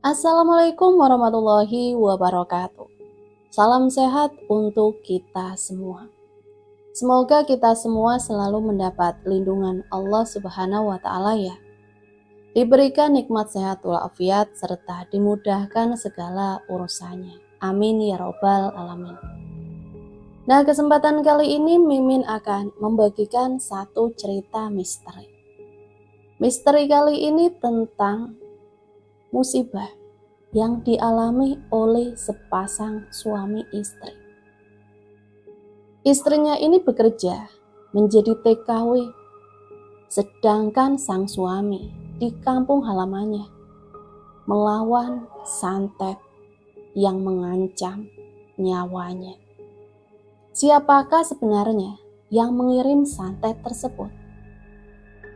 Assalamualaikum warahmatullahi wabarakatuh. Salam sehat untuk kita semua. Semoga kita semua selalu mendapat lindungan Allah Subhanahu wa Ta'ala ya. Diberikan nikmat sehat walafiat serta dimudahkan segala urusannya. Amin ya robbal alamin. Nah, kesempatan kali ini Mimin akan membagikan satu cerita misteri. Misteri kali ini tentang musibah yang dialami oleh sepasang suami istri. Istrinya ini bekerja menjadi TKW, sedangkan sang suami di kampung halamannya melawan santet yang mengancam nyawanya. Siapakah sebenarnya yang mengirim santet tersebut?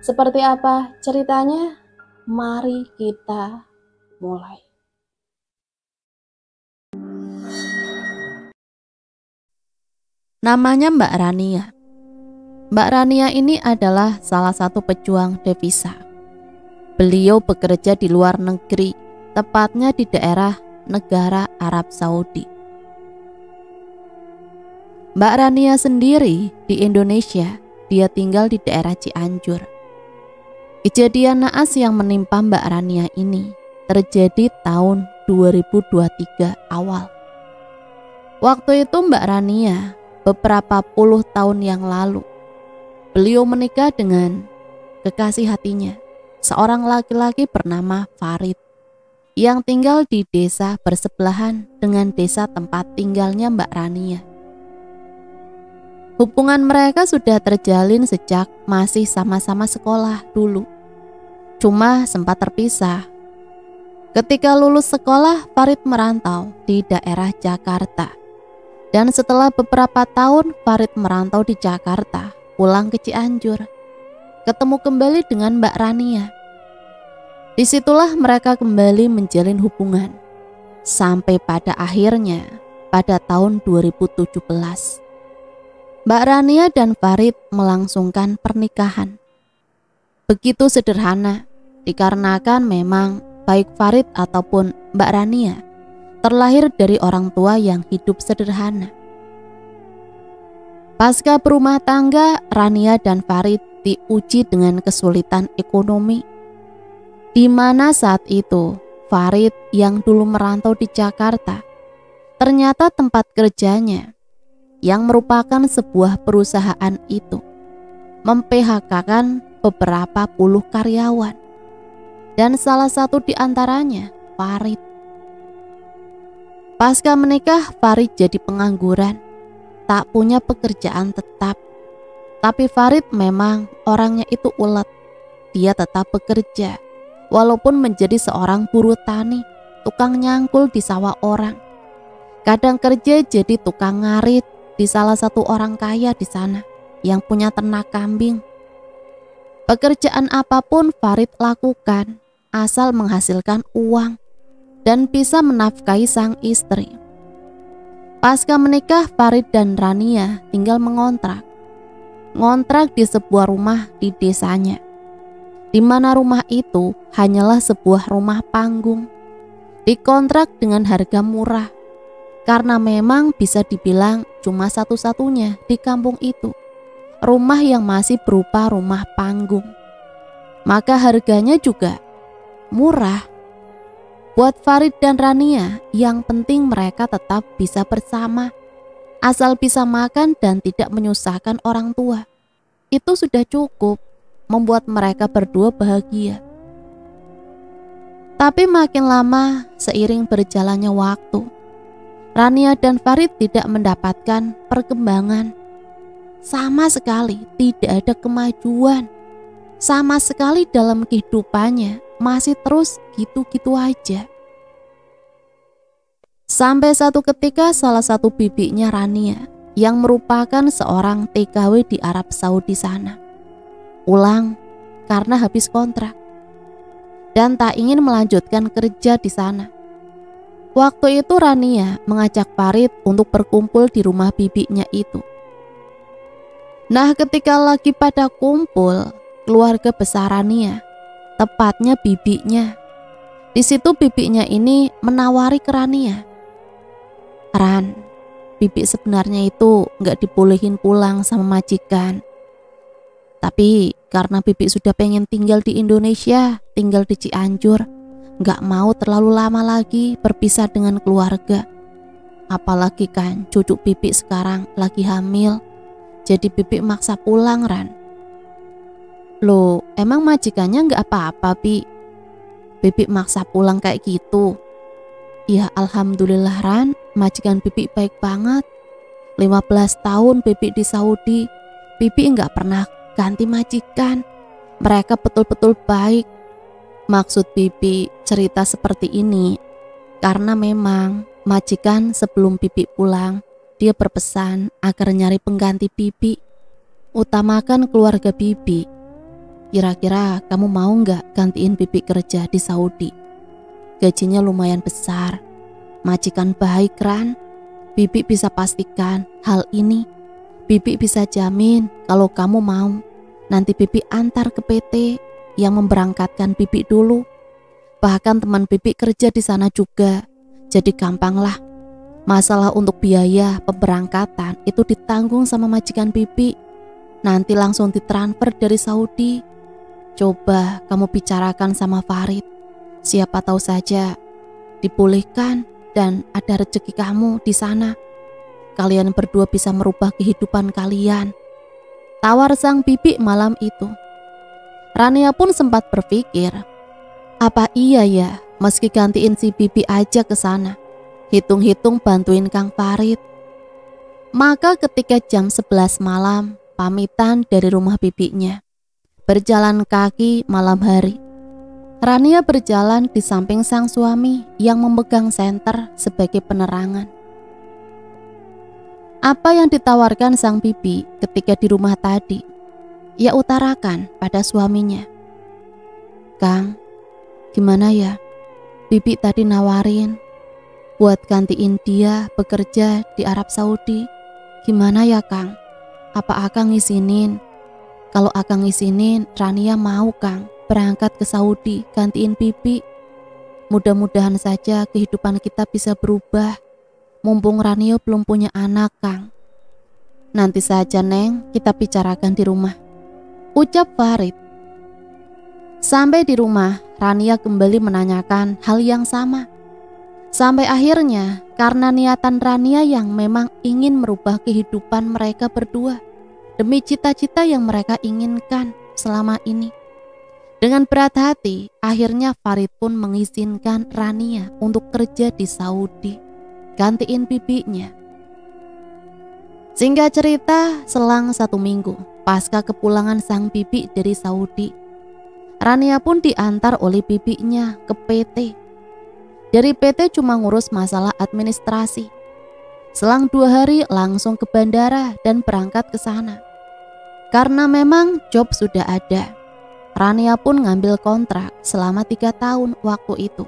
Seperti apa ceritanya? Mari kita mulai. Namanya Mbak Rania. Mbak Rania ini adalah salah satu pejuang devisa. Beliau bekerja di luar negeri, tepatnya di daerah negara Arab Saudi. Mbak Rania sendiri di Indonesia, dia tinggal di daerah Cianjur. Kejadian naas yang menimpa Mbak Rania ini terjadi tahun 2023 awal. Waktu itu Mbak Rania beberapa puluh tahun yang lalu, beliau menikah dengan kekasih hatinya, seorang laki-laki bernama Farid, yang tinggal di desa bersebelahan dengan desa tempat tinggalnya Mbak Rania. Hubungan mereka sudah terjalin sejak masih sama-sama sekolah dulu, cuma sempat terpisah. Ketika lulus sekolah, Farid merantau di daerah Jakarta. Dan setelah beberapa tahun Farid merantau di Jakarta, pulang ke Cianjur, ketemu kembali dengan Mbak Rania. Disitulah mereka kembali menjalin hubungan, sampai pada akhirnya pada tahun 2017, Mbak Rania dan Farid melangsungkan pernikahan. Begitu sederhana, dikarenakan memang baik Farid ataupun Mbak Rania terlahir dari orang tua yang hidup sederhana. Pasca berumah tangga, Rania dan Farid diuji dengan kesulitan ekonomi, di mana saat itu Farid yang dulu merantau di Jakarta, ternyata tempat kerjanya yang merupakan sebuah perusahaan itu mem-PHK-kan beberapa puluh karyawan, dan salah satu di antaranya Farid. Pasca menikah, Farid jadi pengangguran, tak punya pekerjaan tetap. Tapi Farid memang orangnya itu ulet. Dia tetap bekerja, walaupun menjadi seorang buruh tani, tukang nyangkul di sawah orang. Kadang kerja jadi tukang ngarit di salah satu orang kaya di sana yang punya ternak kambing. Pekerjaan apapun Farid lakukan, asal menghasilkan uang dan bisa menafkahi sang istri. Pasca menikah, Farid dan Rania tinggal mengontrak di sebuah rumah di desanya, di mana rumah itu hanyalah sebuah rumah panggung, dikontrak dengan harga murah, karena memang bisa dibilang cuma satu-satunya di kampung itu rumah yang masih berupa rumah panggung. Maka harganya juga murah. Buat Farid dan Rania, yang penting mereka tetap bisa bersama, asal bisa makan dan tidak menyusahkan orang tua. Itu sudah cukup membuat mereka berdua bahagia. Tapi makin lama, seiring berjalannya waktu, Rania dan Farid tidak mendapatkan perkembangan. Sama sekali tidak ada kemajuan. Sama sekali dalam kehidupannya masih terus gitu-gitu aja. Sampai satu ketika salah satu bibinya Rania, yang merupakan seorang TKW di Arab Saudi sana, pulang karena habis kontrak dan tak ingin melanjutkan kerja di sana. Waktu itu Rania mengajak Farid untuk berkumpul di rumah bibinya itu. Nah, ketika lagi pada kumpul, keluarga besar Rania, tepatnya bibinya Di situ bibinya ini menawari ke Rania. Ran, bibi sebenarnya itu nggak dibolehin pulang sama majikan. Tapi karena bibi sudah pengen tinggal di Indonesia, tinggal di Cianjur, nggak mau terlalu lama lagi berpisah dengan keluarga. Apalagi kan cucu bibi sekarang lagi hamil, jadi bibi maksa pulang, Ran. Loh, emang majikannya nggak apa-apa, Bi? Bibi maksa pulang kayak gitu. Ya alhamdulillah, Ran, majikan bibi baik banget. 15 tahun bibi di Saudi, bibi nggak pernah ganti majikan. Mereka betul-betul baik. Maksud bibi cerita seperti ini karena memang majikan sebelum bibi pulang, dia berpesan agar nyari pengganti bibi. Utamakan keluarga bibi. Kira-kira kamu mau nggak gantiin bibi kerja di Saudi? Gajinya lumayan besar. Majikan baik, Ran. Bibi bisa pastikan hal ini. Bibi bisa jamin kalau kamu mau, nanti bibi antar ke PT yang memberangkatkan bibi dulu. Bahkan teman bibi kerja di sana juga. Jadi gampanglah. Masalah untuk biaya pemberangkatan itu ditanggung sama majikan bibi. Nanti langsung ditransfer dari Saudi. Coba kamu bicarakan sama Farid. Siapa tahu saja dibolehkan dan ada rezeki kamu di sana. Kalian berdua bisa merubah kehidupan kalian. Tawar sang bibi malam itu. Rania pun sempat berpikir, apa iya ya meski gantiin si bibi aja ke sana. Hitung-hitung bantuin Kang Farid. Maka ketika jam 11 malam, pamitan dari rumah bibinya. Berjalan kaki malam hari. Rania berjalan di samping sang suami yang memegang senter sebagai penerangan. Apa yang ditawarkan sang bibi ketika di rumah tadi, ia utarakan pada suaminya. Kang, gimana ya? Bibi tadi nawarin buat gantiin dia bekerja di Arab Saudi. Gimana ya, Kang? Apa Akang ngizinin? Kalau Akang ngizinin, Rania mau, Kang, berangkat ke Saudi gantiin bibi. Mudah-mudahan saja kehidupan kita bisa berubah. Mumpung Rania belum punya anak, Kang. Nanti saja, Neng, kita bicarakan di rumah, ucap Farid. Sampai di rumah, Rania kembali menanyakan hal yang sama. Sampai akhirnya, karena niatan Rania yang memang ingin merubah kehidupan mereka berdua demi cita-cita yang mereka inginkan selama ini. Dengan berat hati, akhirnya Farid pun mengizinkan Rania untuk kerja di Saudi, gantiin bibinya. Singkat cerita, selang 1 minggu pasca kepulangan sang bibi dari Saudi, Rania pun diantar oleh bibinya ke PT. Dari PT cuma ngurus masalah administrasi. Selang 2 hari langsung ke bandara dan berangkat ke sana. Karena memang job sudah ada, Rania pun ngambil kontrak selama 3 tahun waktu itu.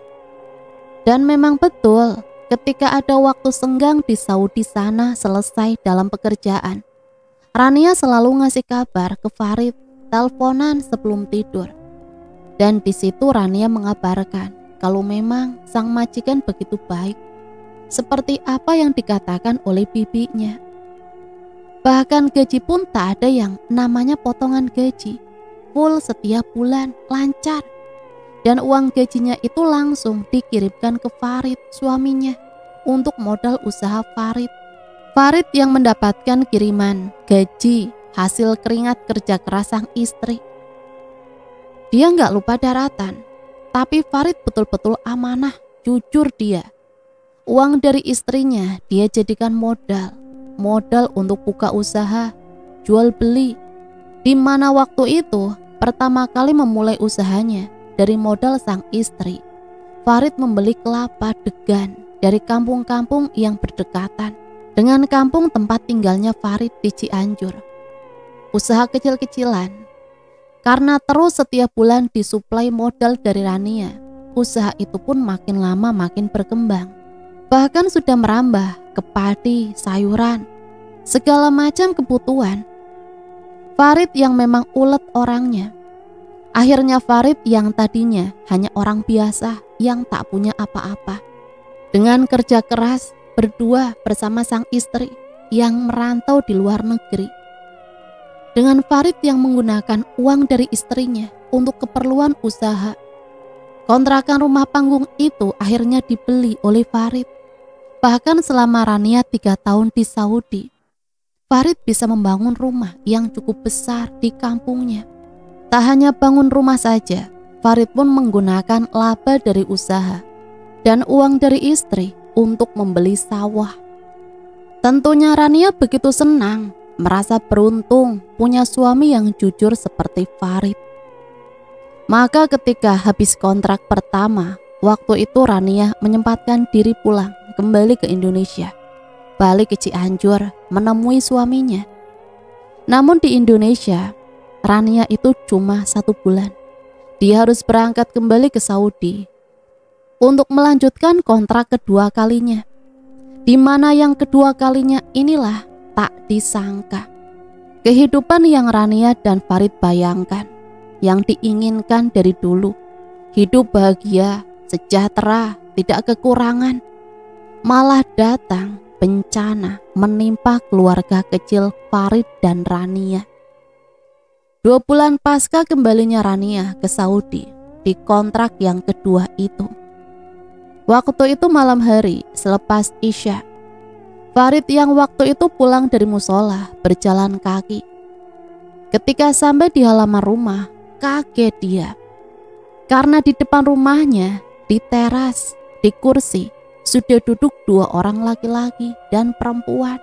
Dan memang betul, ketika ada waktu senggang di Saudi sana selesai dalam pekerjaan, Rania selalu ngasih kabar ke Farid, teleponan sebelum tidur. Dan di situ Rania mengabarkan kalau memang sang majikan begitu baik, seperti apa yang dikatakan oleh bibinya. Bahkan gaji pun tak ada yang namanya potongan gaji, full setiap bulan, lancar. Dan uang gajinya itu langsung dikirimkan ke Farid, suaminya, untuk modal usaha Farid. Farid yang mendapatkan kiriman gaji hasil keringat kerja keras sang istri. Dia nggak lupa daratan, tapi Farid betul-betul amanah, jujur dia. Uang dari istrinya dia jadikan modal untuk buka usaha, jual beli. Di mana waktu itu pertama kali memulai usahanya dari modal sang istri, Farid membeli kelapa degan dari kampung-kampung yang berdekatan dengan kampung tempat tinggalnya Farid di Cianjur. Usaha kecil-kecilan. Karena terus setiap bulan disuplai modal dari Rania, usaha itu pun makin lama makin berkembang. Bahkan sudah merambah ke padi, sayuran, segala macam kebutuhan. Farid yang memang ulet orangnya, Akhirnya Farid yang tadinya hanya orang biasa yang tak punya apa-apa, dengan kerja keras berdua bersama sang istri yang merantau di luar negeri, dengan Farid yang menggunakan uang dari istrinya untuk keperluan usaha, kontrakan rumah panggung itu akhirnya dibeli oleh Farid. Bahkan selama Rania 3 tahun di Saudi, Farid bisa membangun rumah yang cukup besar di kampungnya. Tak hanya bangun rumah saja, Farid pun menggunakan laba dari usaha dan uang dari istri untuk membeli sawah. Tentunya Rania begitu senang, merasa beruntung punya suami yang jujur seperti Farid. Maka ketika habis kontrak pertama, waktu itu Rania menyempatkan diri pulang kembali ke Indonesia, balik ke Cianjur menemui suaminya. Namun di Indonesia, Rania itu cuma 1 bulan. Dia harus berangkat kembali ke Saudi untuk melanjutkan kontrak kedua kalinya, di mana yang kedua kalinya inilah tak disangka. Kehidupan yang Rania dan Farid bayangkan, yang diinginkan dari dulu, hidup bahagia, sejahtera, tidak kekurangan, malah datang bencana menimpa keluarga kecil Farid dan Rania. 2 bulan pasca kembalinya Rania ke Saudi di kontrak yang kedua itu. Waktu itu malam hari selepas Isya, Farid yang waktu itu pulang dari musola berjalan kaki. Ketika sampai di halaman rumah, kaget dia. Karena di depan rumahnya, di teras, di kursi, sudah duduk 2 orang laki-laki dan perempuan,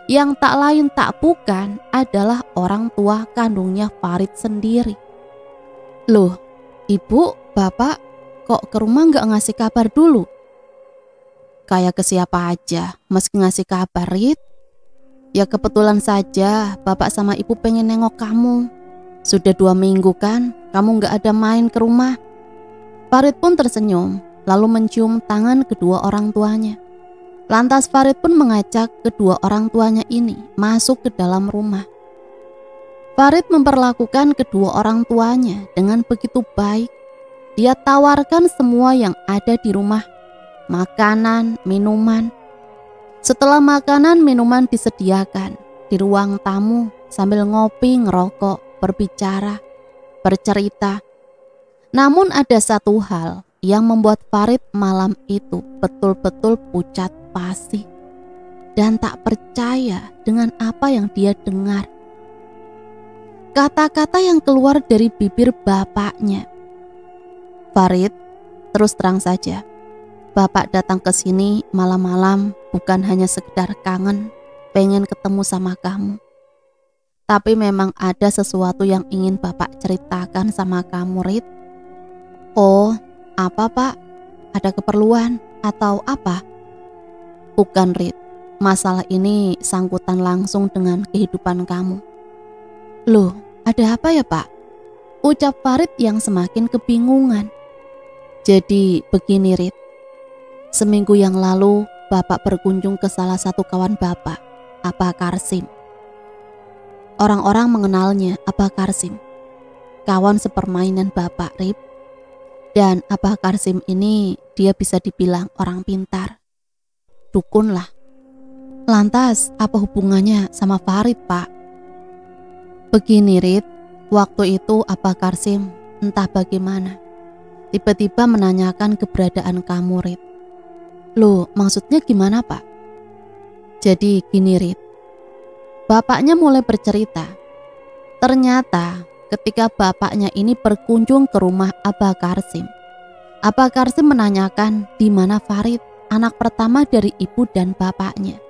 yang tak lain tak bukan adalah orang tua kandungnya Farid sendiri. Loh, ibu, bapak kok ke rumah gak ngasih kabar dulu? Kayak ke siapa aja meski ngasih kabar, Rit? Ya kebetulan saja bapak sama ibu pengen nengok kamu. Sudah 2 minggu kan kamu gak ada main ke rumah. Farid pun tersenyum lalu mencium tangan kedua orang tuanya. Lantas Farid pun mengajak kedua orang tuanya ini masuk ke dalam rumah. Farid memperlakukan kedua orang tuanya dengan begitu baik. Dia tawarkan semua yang ada di rumah, makanan, minuman. Setelah makanan, minuman disediakan di ruang tamu sambil ngopi, ngerokok, berbicara, bercerita. Namun ada satu hal yang membuat Farid malam itu betul-betul pucat pasi dan tak percaya dengan apa yang dia dengar. Kata-kata yang keluar dari bibir bapaknya. Farid, terus terang saja, bapak datang ke sini malam-malam bukan hanya sekedar kangen, pengen ketemu sama kamu. Tapi memang ada sesuatu yang ingin bapak ceritakan sama kamu, Rit. Oh, apa pak? Ada keperluan atau apa? Bukan, Rit. Masalah ini sangkutan langsung dengan kehidupan kamu. Loh, ada apa ya pak? Ucap Farid yang semakin kebingungan. Jadi begini, Rit. Seminggu yang lalu bapak berkunjung ke salah satu kawan bapak, Abah Karsim. Orang-orang mengenalnya Abah Karsim, kawan sepermainan bapak, Rit. Dan Abah Karsim ini dia bisa dibilang orang pintar, dukun lah. Lantas apa hubungannya sama Farid, Pak? Begini, Rit, waktu itu Abah Karsim entah bagaimana tiba-tiba menanyakan keberadaan kamu, Rit. Loh, maksudnya gimana, Pak? Jadi gini, Rit. Bapaknya mulai bercerita. Ternyata ketika bapaknya ini berkunjung ke rumah Abah Karsim, Abah Karsim menanyakan di mana Farid, anak pertama dari ibu dan bapaknya.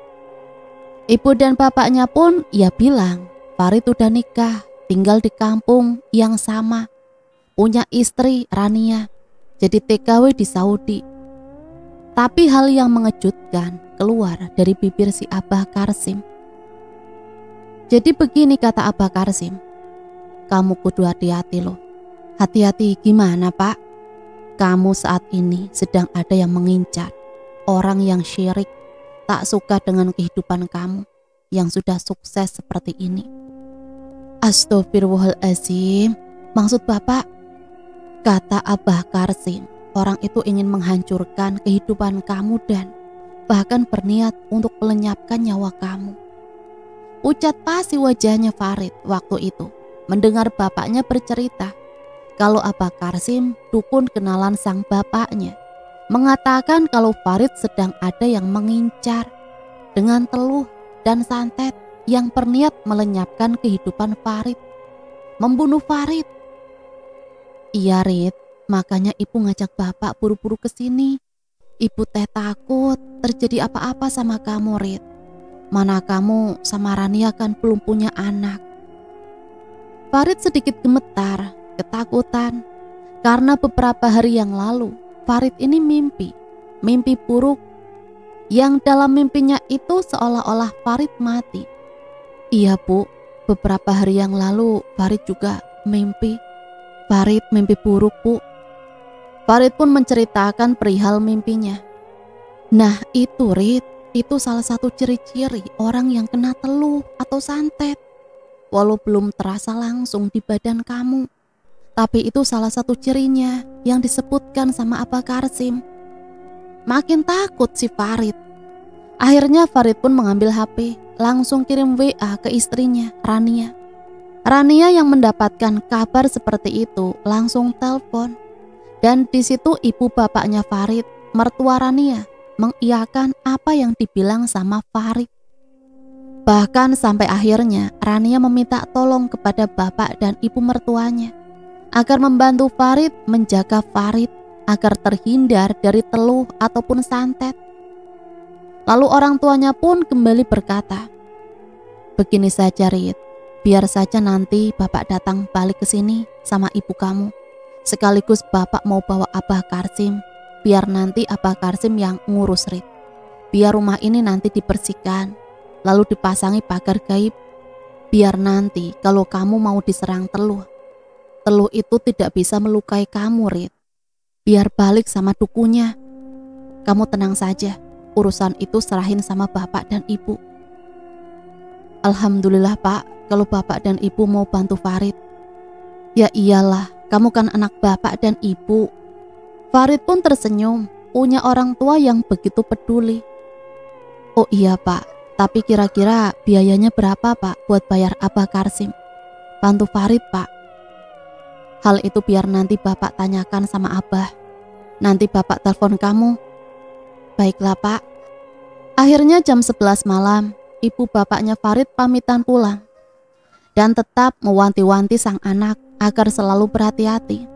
Ibu dan bapaknya pun ya bilang, Farid udah nikah, tinggal di kampung yang sama, punya istri Rania, jadi TKW di Saudi. Tapi hal yang mengejutkan keluar dari bibir si Abah Karsim. Jadi begini kata Abah Karsim, kamu kudu hati-hati loh. Hati-hati gimana, Pak? Kamu saat ini sedang ada yang mengincar, orang yang syirik, tak suka dengan kehidupan kamu yang sudah sukses seperti ini. Astagfirullahaladzim, Maksud Bapak? Kata Abah Karsim, orang itu ingin menghancurkan kehidupan kamu dan bahkan berniat untuk melenyapkan nyawa kamu. Pucat pasi wajahnya Farid waktu itu mendengar bapaknya bercerita kalau Abah Karsim, dukun kenalan sang bapaknya, mengatakan kalau Farid sedang ada yang mengincar dengan teluh dan santet yang berniat melenyapkan kehidupan Farid, membunuh Farid. Iya Rid, makanya ibu ngajak bapak buru-buru ke sini. Ibu teh takut terjadi apa-apa sama kamu Rid. Mana kamu sama Rania kan belum punya anak. Farid sedikit gemetar, ketakutan, karena beberapa hari yang lalu Farid ini mimpi buruk yang dalam mimpinya itu seolah-olah Farid mati. Iya Bu, beberapa hari yang lalu Farid juga Farid mimpi buruk Bu. Farid pun menceritakan perihal mimpinya. Nah itu Rid, itu salah satu ciri-ciri orang yang kena teluh atau santet. Walau belum terasa langsung di badan kamu, tapi itu salah satu cirinya yang disebutkan sama Abah Karsim. Makin takut si Farid. Akhirnya Farid pun mengambil HP, langsung kirim WA ke istrinya, Rania. Rania yang mendapatkan kabar seperti itu langsung telepon. Dan di situ ibu bapaknya Farid, mertua Rania, mengiyakan apa yang dibilang sama Farid. Bahkan sampai akhirnya Rania meminta tolong kepada bapak dan ibu mertuanya agar membantu Farid menjaga Farid agar terhindar dari teluh ataupun santet. Lalu orang tuanya pun kembali berkata, begini saja Rid, biar saja nanti bapak datang balik ke sini sama ibu kamu. Sekaligus bapak mau bawa Abah Karsim, biar nanti Abah Karsim yang ngurus Rid. Biar rumah ini nanti dibersihkan, lalu dipasangi pagar gaib. Biar nanti kalau kamu mau diserang teluh itu tidak bisa melukai kamu Rid. Biar balik sama dukunya. Kamu tenang saja, urusan itu serahin sama bapak dan ibu. Alhamdulillah Pak, kalau bapak dan ibu mau bantu Farid. Ya iyalah, kamu kan anak bapak dan ibu. Farid pun tersenyum, punya orang tua yang begitu peduli. Oh iya Pak, tapi kira-kira biayanya berapa Pak buat bayar Abah Karsim? Bantu Farid Pak. Hal itu biar nanti bapak tanyakan sama Abah. Nanti bapak telepon kamu. Baiklah Pak. Akhirnya jam 11 malam, ibu bapaknya Farid pamitan pulang. Dan tetap mewanti-wanti sang anak agar selalu berhati-hati.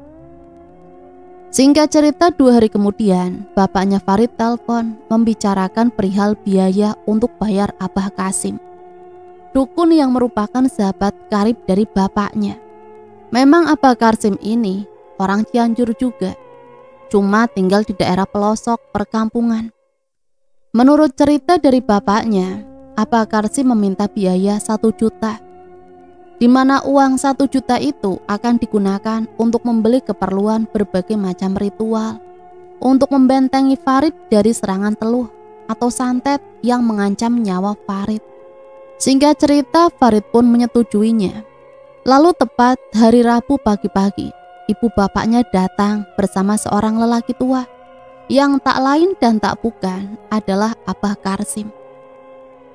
Singkat cerita 2 hari kemudian, bapaknya Farid telepon membicarakan perihal biaya untuk bayar Abah Karsim, dukun yang merupakan sahabat karib dari bapaknya. Memang Abah Karsim ini orang Cianjur juga, cuma tinggal di daerah pelosok perkampungan. Menurut cerita dari bapaknya, Abah Karsim meminta biaya 1 juta, di mana uang 1 juta itu akan digunakan untuk membeli keperluan berbagai macam ritual untuk membentengi Farid dari serangan teluh atau santet yang mengancam nyawa Farid. Singkat cerita, Farid pun menyetujuinya. Lalu tepat hari Rabu pagi-pagi, ibu bapaknya datang bersama seorang lelaki tua yang tak lain dan tak bukan adalah Abah Karsim,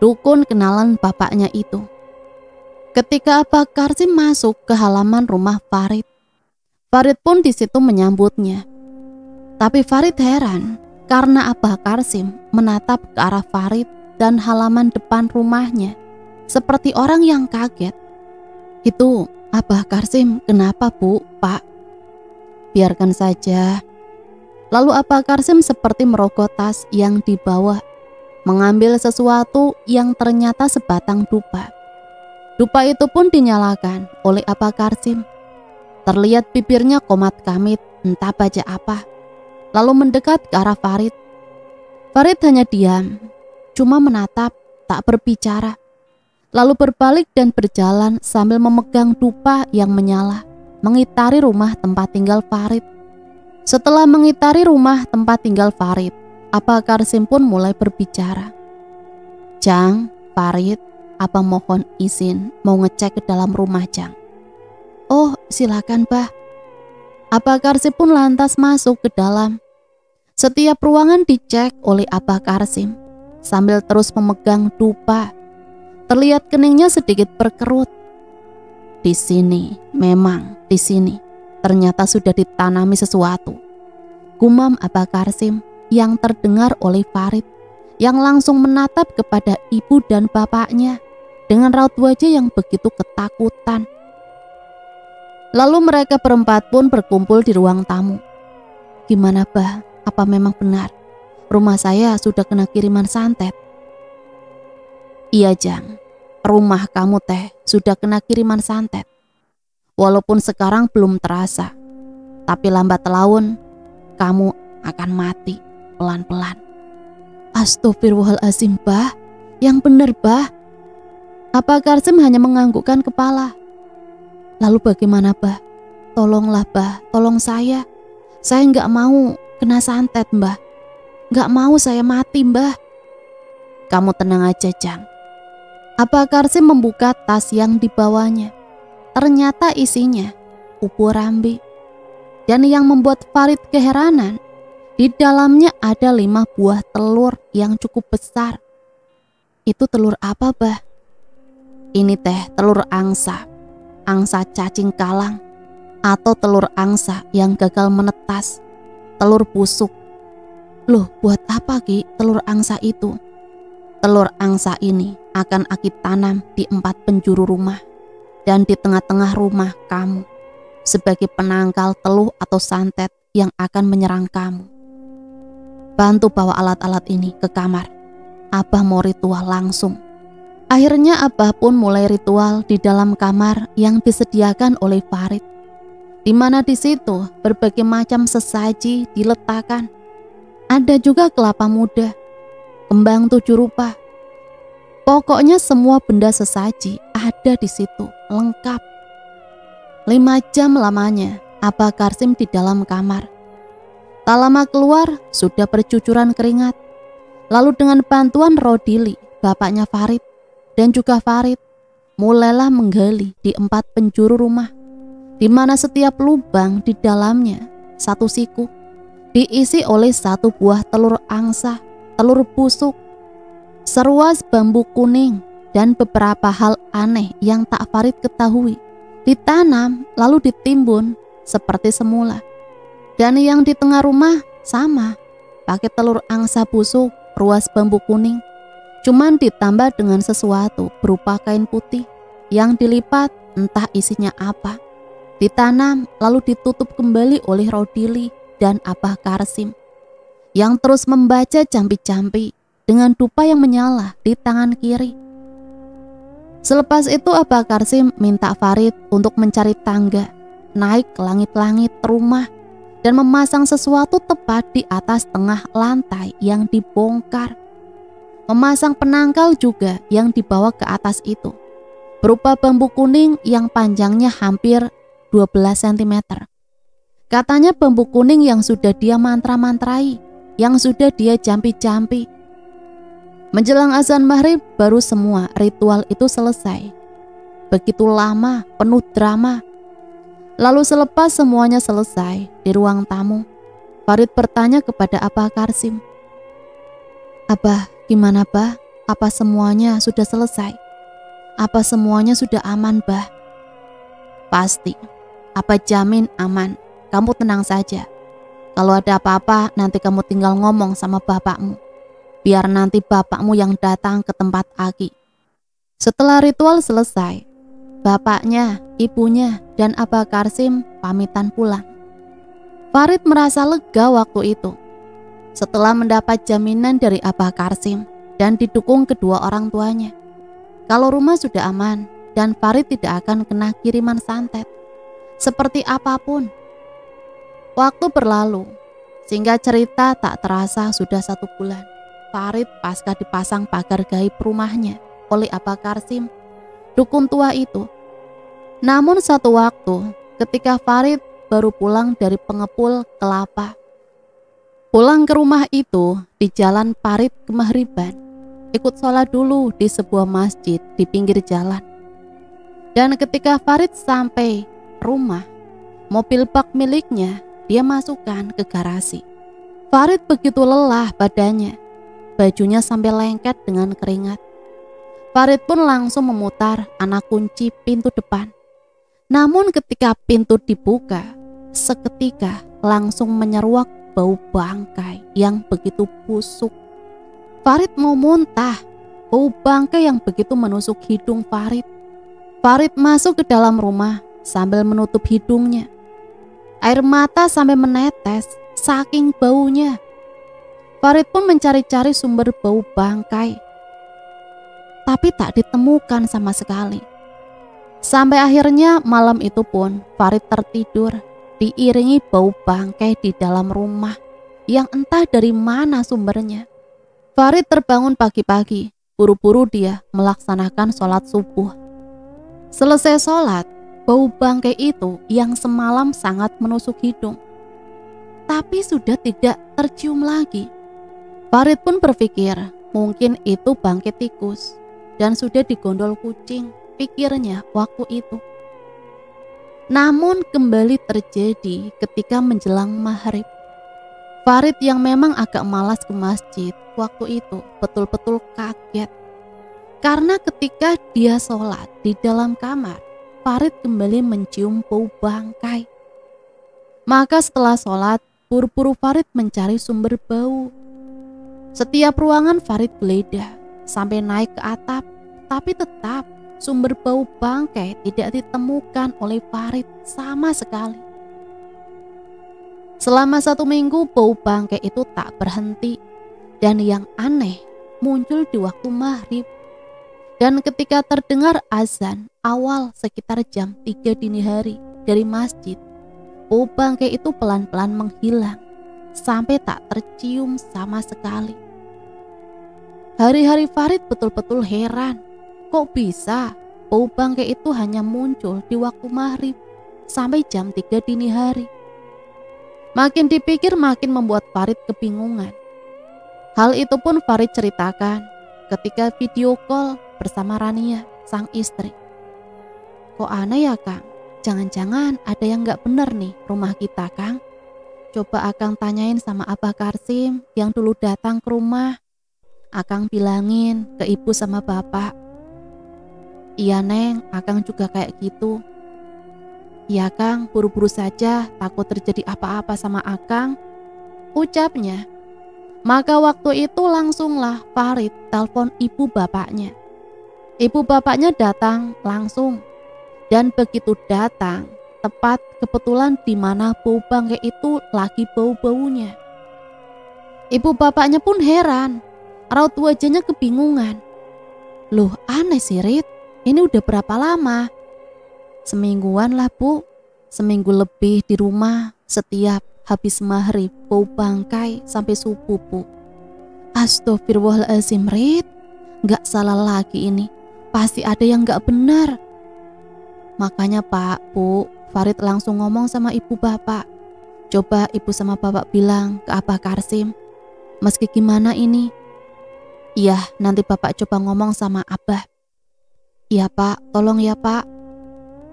dukun kenalan bapaknya itu. Ketika Abah Karsim masuk ke halaman rumah Farid, Farid pun di situ menyambutnya. Tapi Farid heran karena Abah Karsim menatap ke arah Farid dan halaman depan rumahnya seperti orang yang kaget. Itu Abah Karsim kenapa Bu, Pak? Biarkan saja. Lalu Abah Karsim seperti merogoh tas yang dibawa, mengambil sesuatu yang ternyata sebatang dupa. Dupa itu pun dinyalakan oleh Abah Karsim. Terlihat bibirnya komat-kamit, entah baca apa. Lalu mendekat ke arah Farid. Farid hanya diam, cuma menatap, tak berbicara. Lalu berbalik dan berjalan sambil memegang dupa yang menyala, mengitari rumah tempat tinggal Farid. Setelah mengitari rumah tempat tinggal Farid, Abah Karsim pun mulai berbicara. Jang, Farid, Abah mohon izin mau ngecek ke dalam rumah Jang. "Oh, silakan, Bah." Abah Karsim pun lantas masuk ke dalam. Setiap ruangan dicek oleh Abah Karsim sambil terus memegang dupa. Terlihat keningnya sedikit berkerut. Di sini, memang di sini, ternyata sudah ditanami sesuatu, gumam Abah Karsim yang terdengar oleh Farid, yang langsung menatap kepada ibu dan bapaknya dengan raut wajah yang begitu ketakutan. Lalu mereka berempat pun berkumpul di ruang tamu. "Gimana, Bah? Apa memang benar rumah saya sudah kena kiriman santet?" "Iya, Jang. Rumah kamu teh sudah kena kiriman santet. Walaupun sekarang belum terasa, tapi lambat laun kamu akan mati pelan-pelan." "Astagfirullahaladzim, Bah. Yang benar, Bah." Abah Karsim hanya menganggukkan kepala. "Lalu bagaimana, Bah? Tolonglah, Bah, tolong saya. Saya nggak mau kena santet, Mbah. Nggak mau saya mati, Mbah." "Kamu tenang aja, Jang." Abah Karsim membuka tas yang dibawanya. Ternyata isinya ubur rambi. Dan yang membuat Farid keheranan, di dalamnya ada 5 buah telur yang cukup besar. "Itu telur apa, Bah?" "Ini teh telur angsa cacing kalang, atau telur angsa yang gagal menetas, telur busuk." "Loh, buat apa, Ki, telur angsa itu?" "Telur angsa ini akan Aki tanam di 4 penjuru rumah dan di tengah-tengah rumah kamu sebagai penangkal teluh atau santet yang akan menyerang kamu. Bantu bawa alat-alat ini ke kamar. Abah mau ritual langsung." Akhirnya Abah pun mulai ritual di dalam kamar yang disediakan oleh Farid, di mana di situ berbagai macam sesaji diletakkan. Ada juga kelapa muda, kembang 7 rupa. Pokoknya semua benda sesaji ada di situ, lengkap. 5 jam lamanya Abah Karsim di dalam kamar. Tak lama keluar sudah bercucuran keringat. Lalu dengan bantuan Rodili, bapaknya Farid, dan juga Farid, mulailah menggali di 4 penjuru rumah, di mana setiap lubang di dalamnya 1 siku, diisi oleh 1 buah telur angsa, telur busuk, seruas bambu kuning, dan beberapa hal aneh yang tak Farid ketahui, ditanam lalu ditimbun seperti semula. Dan yang di tengah rumah sama, pakai telur angsa busuk, ruas bambu kuning, cuman ditambah dengan sesuatu berupa kain putih yang dilipat entah isinya apa, ditanam lalu ditutup kembali oleh Rodili dan Abah Karsim, yang terus membaca jampi-jampi dengan dupa yang menyala di tangan kiri. Selepas itu Abah Karsim minta Farid untuk mencari tangga, naik ke langit-langit rumah, dan memasang sesuatu tepat di atas tengah lantai yang dibongkar. Memasang penangkal juga yang dibawa ke atas itu, berupa bambu kuning yang panjangnya hampir 12 cm. Katanya bambu kuning yang sudah dia mantra-mantrai, yang sudah dia jampi-jampi. Menjelang azan maghrib baru semua ritual itu selesai. Begitu lama, penuh drama. Lalu selepas semuanya selesai di ruang tamu, Farid bertanya kepada Abah Karsim, "Abah, gimana, Bah? Apa semuanya sudah selesai? Apa semuanya sudah aman, Bah?" "Pasti. Abah jamin aman. Kamu tenang saja. Kalau ada apa-apa nanti kamu tinggal ngomong sama bapakmu. Biar nanti bapakmu yang datang ke tempat Aki." Setelah ritual selesai, bapaknya, ibunya, dan Abah Karsim pamitan pulang. Farid merasa lega waktu itu, setelah mendapat jaminan dari Abah Karsim dan didukung kedua orang tuanya, kalau rumah sudah aman dan Farid tidak akan kena kiriman santet, seperti apapun. Waktu berlalu, sehingga cerita tak terasa sudah 1 bulan. Farid pasca dipasang pagar gaib rumahnya oleh Abah Karsim, dukun tua itu. Namun satu waktu ketika Farid baru pulang dari pengepul kelapa, pulang ke rumah itu di jalan Farid kemaghriban, ikut sholat dulu di sebuah masjid di pinggir jalan. Dan ketika Farid sampai rumah, mobil bak miliknya dia masukkan ke garasi. Farid begitu lelah badannya, bajunya sampai lengket dengan keringat. Farid pun langsung memutar anak kunci pintu depan. Namun ketika pintu dibuka, seketika langsung menyeruak bau bangkai yang begitu busuk. Farid mau muntah, bau bangkai yang begitu menusuk hidung Farid. Farid masuk ke dalam rumah sambil menutup hidungnya. Air mata sampai menetes saking baunya. Farid pun mencari-cari sumber bau bangkai, tapi tak ditemukan sama sekali. Sampai akhirnya malam itu pun Farid tertidur diiringi bau bangkai di dalam rumah yang entah dari mana sumbernya. Farid terbangun pagi-pagi, buru-buru dia melaksanakan sholat subuh. Selesai sholat, bau bangkai itu yang semalam sangat menusuk hidung, tapi sudah tidak tercium lagi. Farid pun berpikir mungkin itu bangkai tikus dan sudah digondol kucing, pikirnya waktu itu. Namun kembali terjadi ketika menjelang maghrib. Farid yang memang agak malas ke masjid waktu itu betul-betul kaget. Karena ketika dia sholat di dalam kamar, Farid kembali mencium bau bangkai. Maka setelah sholat, buru-buru Farid mencari sumber bau. Setiap ruangan Farid geledah sampai naik ke atap, tapi tetap sumber bau bangkai tidak ditemukan oleh Farid sama sekali. Selama 1 minggu bau bangkai itu tak berhenti, dan yang aneh muncul di waktu maghrib. Dan ketika terdengar azan awal sekitar jam 3 dini hari dari masjid, bau bangkai itu pelan-pelan menghilang sampai tak tercium sama sekali. Hari-hari Farid betul-betul heran. Kok bisa bau bangkai itu hanya muncul di waktu maghrib sampai jam 3 dini hari? Makin dipikir makin membuat Farid kebingungan. Hal itu pun Farid ceritakan ketika video call bersama Rania, sang istri. Kok aneh ya Kang? Jangan-jangan ada yang gak benar nih rumah kita Kang? Coba Akang tanyain sama Abah Karsim yang dulu datang ke rumah. Akang bilangin ke ibu sama bapak. Iya Neng, Akang juga kayak gitu. Iya Kang, buru-buru saja, takut terjadi apa-apa sama Akang, ucapnya. Maka waktu itu langsunglah Farid telepon ibu bapaknya. Ibu bapaknya datang langsung, dan begitu datang, tepat kebetulan di mana bau bangkai itu lagi bau-baunya. Ibu bapaknya pun heran, raut wajahnya kebingungan. Loh aneh sih Rit, ini udah berapa lama? Semingguan lah Bu, seminggu lebih di rumah, setiap habis maghrib bau bangkai sampai subuh Bu. Astagfirullahaladzim Rit, gak salah lagi ini, pasti ada yang gak benar. Makanya Pak, Bu, Farid langsung ngomong sama ibu bapak. Coba ibu sama bapak bilang ke Abah Karsim, meski gimana ini. Iya, nanti bapak coba ngomong sama Abah. Iya Pak, tolong ya Pak.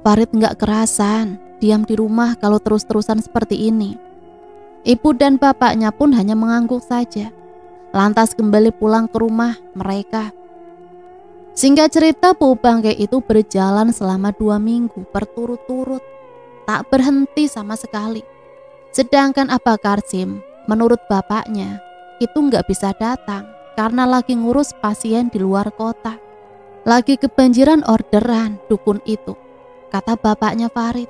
Farid gak kerasan diam di rumah kalau terus-terusan seperti ini. Ibu dan bapaknya pun hanya mengangguk saja, lantas kembali pulang ke rumah mereka. Singkat cerita, bau bangkai itu berjalan selama 2 minggu berturut-turut, tak berhenti sama sekali. Sedangkan Abah Karsim, menurut bapaknya, itu gak bisa datang karena lagi ngurus pasien di luar kota. Lagi kebanjiran orderan dukun itu, kata bapaknya Farid.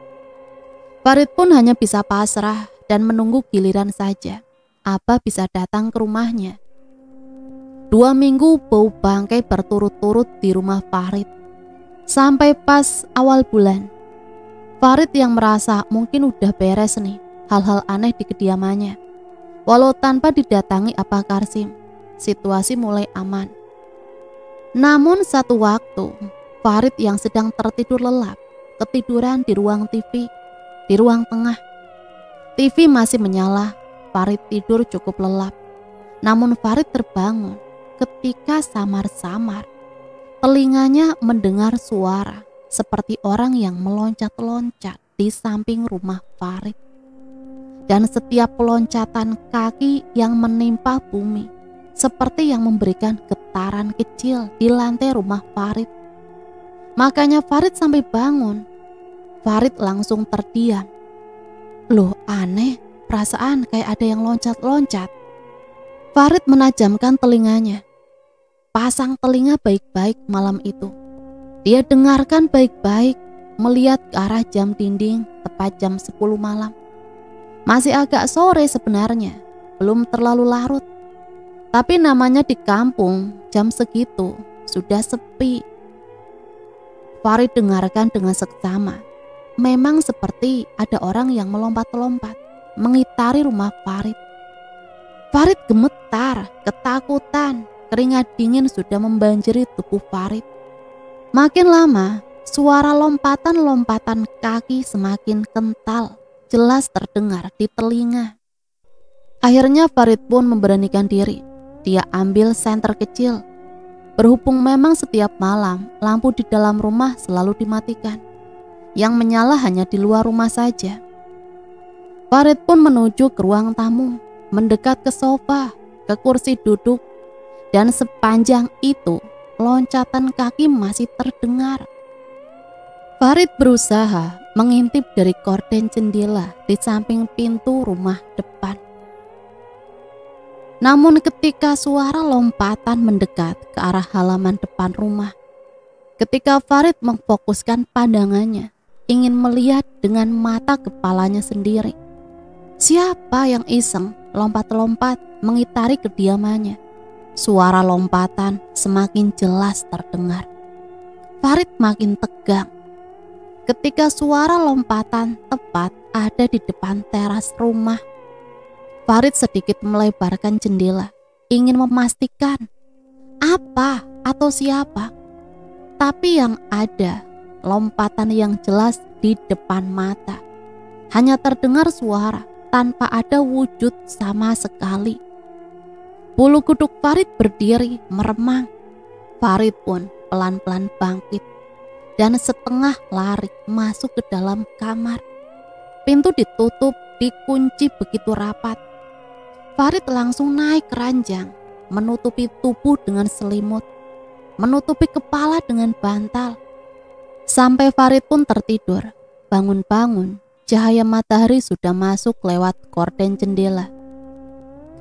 Farid pun hanya bisa pasrah dan menunggu giliran saja Abah bisa datang ke rumahnya. 2 minggu bau bangkai berturut-turut di rumah Farid. Sampai pas awal bulan, Farid yang merasa mungkin udah beres nih hal-hal aneh di kediamannya. Walau tanpa didatangi Abah Karsim, situasi mulai aman. Namun satu waktu, Farid yang sedang tertidur lelap, ketiduran di ruang TV, di ruang tengah. TV masih menyala, Farid tidur cukup lelap. Namun Farid terbangun ketika samar-samar telinganya mendengar suara seperti orang yang meloncat-loncat di samping rumah Farid. Dan setiap loncatan kaki yang menimpa bumi seperti yang memberikan getaran kecil di lantai rumah Farid. Makanya Farid sampai bangun. Farid langsung terdiam. Loh, aneh, perasaan kayak ada yang loncat-loncat. Farid menajamkan telinganya. Pasang telinga baik-baik malam itu. Dia dengarkan baik-baik, melihat ke arah jam dinding tepat jam 10 malam. Masih agak sore sebenarnya, belum terlalu larut. Tapi namanya di kampung, jam segitu sudah sepi. Farid dengarkan dengan seksama. Memang seperti ada orang yang melompat-lompat, mengitari rumah Farid. Farid gemetar, ketakutan, keringat dingin sudah membanjiri tubuh Farid. Makin lama, suara lompatan-lompatan kaki semakin kental, jelas terdengar di telinga. Akhirnya Farid pun memberanikan diri. Dia ambil senter kecil. Berhubung memang setiap malam lampu di dalam rumah selalu dimatikan. Yang menyala hanya di luar rumah saja. Farid pun menuju ke ruang tamu, mendekat ke sofa, ke kursi duduk, dan sepanjang itu loncatan kaki masih terdengar. Farid berusaha mengintip dari gorden jendela di samping pintu rumah depan. Namun ketika suara lompatan mendekat ke arah halaman depan rumah, ketika Farid memfokuskan pandangannya, ingin melihat dengan mata kepalanya sendiri, siapa yang iseng lompat-lompat mengitari kediamannya? Suara lompatan semakin jelas terdengar. Farid makin tegang. Ketika suara lompatan tepat ada di depan teras rumah, Farid sedikit melebarkan jendela, ingin memastikan apa atau siapa. Tapi yang ada lompatan yang jelas di depan mata. Hanya terdengar suara tanpa ada wujud sama sekali. Bulu kuduk Farid berdiri meremang. Farid pun pelan-pelan bangkit dan setengah lari masuk ke dalam kamar. Pintu ditutup, dikunci begitu rapat. Farid langsung naik ke ranjang, menutupi tubuh dengan selimut, menutupi kepala dengan bantal. Sampai Farid pun tertidur. Bangun-bangun, cahaya matahari sudah masuk lewat gorden jendela.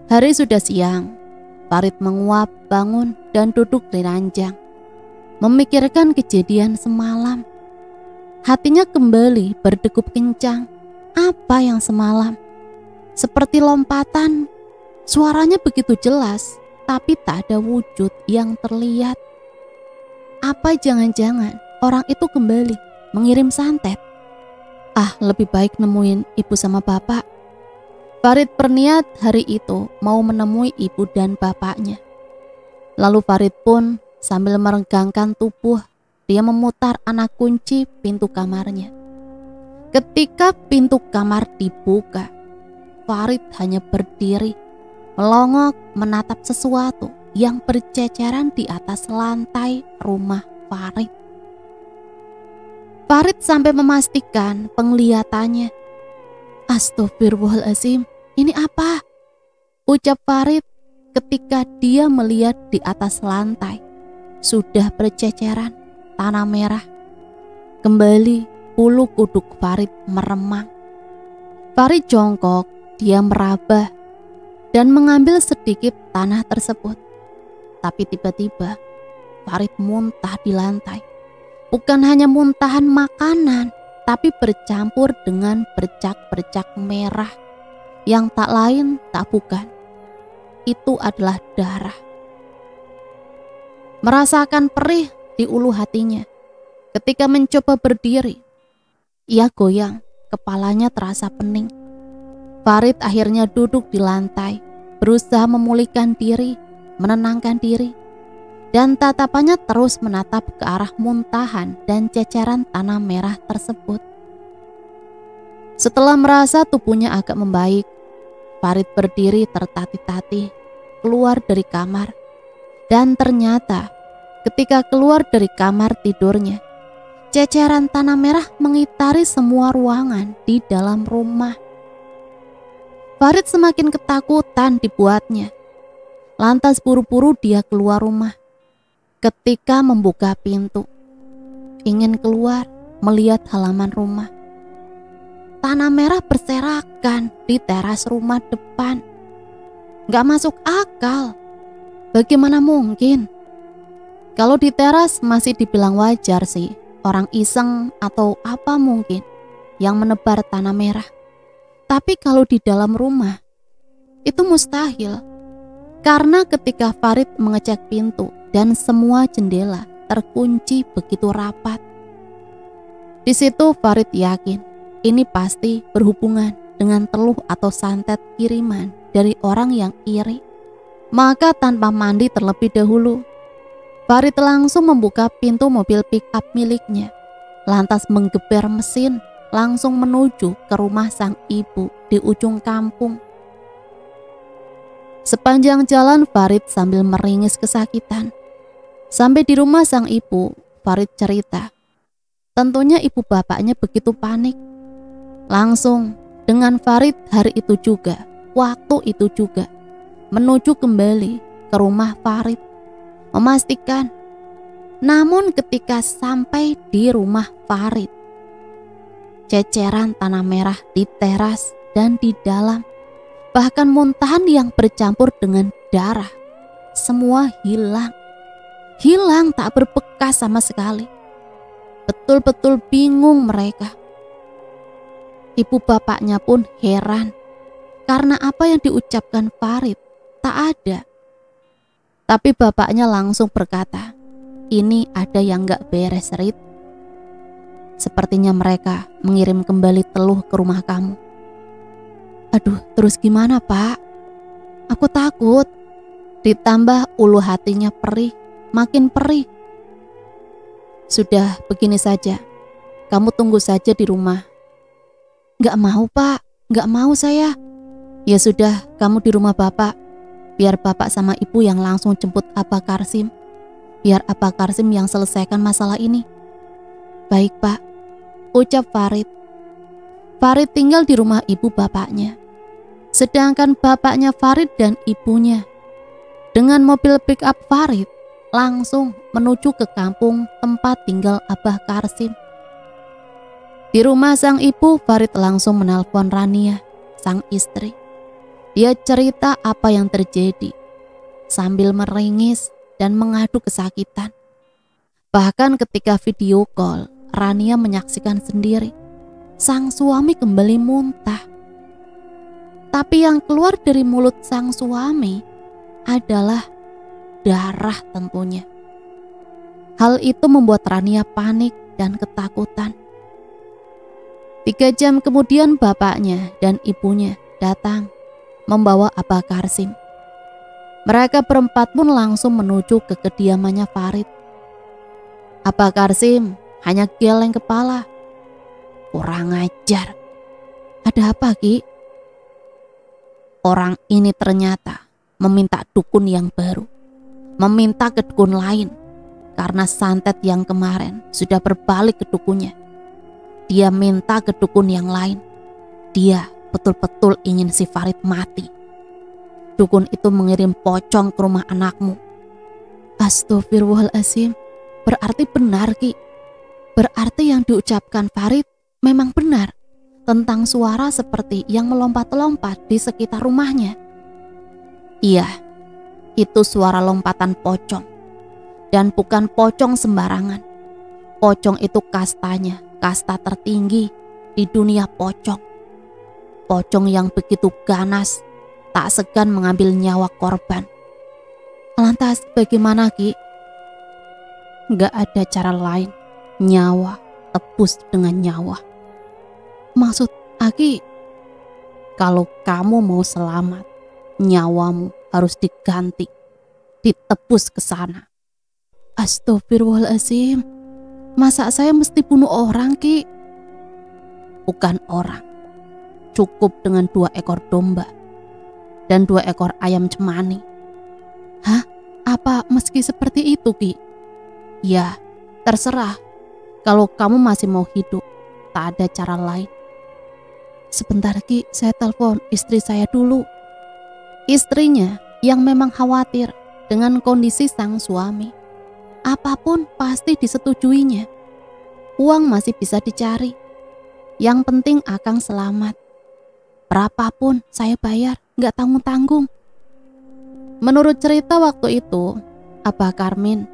Hari sudah siang. Farid menguap, bangun, dan duduk di ranjang, memikirkan kejadian semalam. Hatinya kembali berdegup kencang. Apa yang semalam? Seperti lompatan, suaranya begitu jelas, tapi tak ada wujud yang terlihat. Apa jangan-jangan orang itu kembali mengirim santet? Lebih baik nemuin ibu sama bapak. Farid berniat hari itu mau menemui ibu dan bapaknya. Lalu Farid pun sambil meregangkan tubuh, dia memutar anak kunci pintu kamarnya. Ketika pintu kamar dibuka, Farid hanya berdiri, melongok menatap sesuatu yang berceceran di atas lantai rumah Farid. Farid sampai memastikan penglihatannya. Astagfirullahaladzim, ini apa? Ucap Farid ketika dia melihat di atas lantai sudah berceceran tanah merah. Kembali bulu kuduk Farid meremang. Farid jongkok, dia meraba dan mengambil sedikit tanah tersebut. Tapi tiba-tiba Farid muntah di lantai. Bukan hanya muntahan makanan, tapi bercampur dengan bercak-bercak merah yang tak lain tak bukan. Itu adalah darah. Merasakan perih di ulu hatinya. Ketika mencoba berdiri, ia goyang, kepalanya terasa pening. Farid akhirnya duduk di lantai, berusaha memulihkan diri, menenangkan diri, dan tatapannya terus menatap ke arah muntahan dan ceceran tanah merah tersebut. Setelah merasa tubuhnya agak membaik, Farid berdiri tertatih-tatih, keluar dari kamar. Dan ternyata ketika keluar dari kamar tidurnya, Ceceran tanah merah mengitari semua ruangan di dalam rumah. Farid semakin ketakutan dibuatnya. Lantas buru-buru dia keluar rumah. Ketika membuka pintu, ingin keluar melihat halaman rumah. Tanah merah berserakan di teras rumah depan. Gak masuk akal. Bagaimana mungkin? Kalau di teras masih dibilang wajar sih. Orang iseng atau apa mungkin yang menebar tanah merah. Tapi kalau di dalam rumah, itu mustahil. Karena ketika Farid mengecek pintu dan semua jendela terkunci begitu rapat. Di situ Farid yakin ini pasti berhubungan dengan teluh atau santet kiriman dari orang yang iri. Maka tanpa mandi terlebih dahulu, Farid langsung membuka pintu mobil pick-up miliknya, lantas menggeber mesin langsung menuju ke rumah sang ibu di ujung kampung. Sepanjang jalan Farid sambil meringis kesakitan. Sampai di rumah sang ibu, Farid cerita. Tentunya ibu bapaknya begitu panik. Langsung dengan Farid hari itu juga, waktu itu juga, menuju kembali ke rumah Farid. Memastikan. Namun ketika sampai di rumah Farid, ceceran tanah merah di teras dan di dalam, bahkan muntahan yang bercampur dengan darah, semua hilang. Hilang tak berbekas sama sekali. Betul-betul bingung mereka. Ibu bapaknya pun heran karena apa yang diucapkan Farid tak ada. Tapi bapaknya langsung berkata, ini ada yang gak beres, Rid. Sepertinya mereka mengirim kembali teluh ke rumah kamu. Aduh, terus gimana, Pak? Aku takut. Ditambah ulu hatinya perih, makin perih. Sudah, begini saja. Kamu tunggu saja di rumah. Gak mau, Pak. Gak mau saya. Ya sudah, kamu di rumah Bapak. Biar Bapak sama Ibu yang langsung jemput Abah Karsim. Biar Abah Karsim yang selesaikan masalah ini. Baik, Pak, ucap Farid. Farid tinggal di rumah ibu bapaknya. Sedangkan bapaknya Farid dan ibunya dengan mobil pick-up Farid langsung menuju ke kampung tempat tinggal Abah Karsim. Di rumah sang ibu, Farid langsung menelpon Rania, sang istri. Dia cerita apa yang terjadi sambil meringis dan mengadu kesakitan. Bahkan ketika video call, Rania menyaksikan sendiri sang suami kembali muntah. Tapi yang keluar dari mulut sang suami adalah darah tentunya. Hal itu membuat Rania panik dan ketakutan. 3 jam kemudian bapaknya dan ibunya datang membawa Abah Karsim. Mereka berempat pun langsung menuju ke kediamannya Farid. Abah Karsim hanya geleng kepala. Kurang ajar. Ada apa, Ki? Orang ini ternyata meminta dukun yang baru. Meminta ke dukun lain. Karena santet yang kemarin sudah berbalik ke dukunnya. Dia minta ke dukun yang lain. Dia betul-betul ingin si Farid mati. Dukun itu mengirim pocong ke rumah anakmu. Astagfirullahaladzim. Berarti benar, Ki. Berarti yang diucapkan Farid memang benar tentang suara seperti yang melompat-lompat di sekitar rumahnya. Iya, itu suara lompatan pocong. Dan bukan pocong sembarangan. Pocong itu kastanya, kasta tertinggi di dunia pocong. Pocong yang begitu ganas, tak segan mengambil nyawa korban. Lantas bagaimana, Ki? Gak ada cara lain. Nyawa tebus dengan nyawa. Maksud Aki, kalau kamu mau selamat, nyawamu harus diganti, ditebus ke sana. Astagfirullahaladzim. Masa saya mesti bunuh orang, Ki? Bukan orang. Cukup dengan 2 ekor domba dan 2 ekor ayam cemani. Hah? Apa meski seperti itu, Ki? Ya, terserah. Kalau kamu masih mau hidup, tak ada cara lain. Sebentar Ki, saya telepon istri saya dulu. Istrinya yang memang khawatir dengan kondisi sang suami. Apapun pasti disetujuinya. Uang masih bisa dicari. Yang penting Akang selamat. Berapapun saya bayar, gak tanggung-tanggung. Menurut cerita waktu itu, Abah Karmin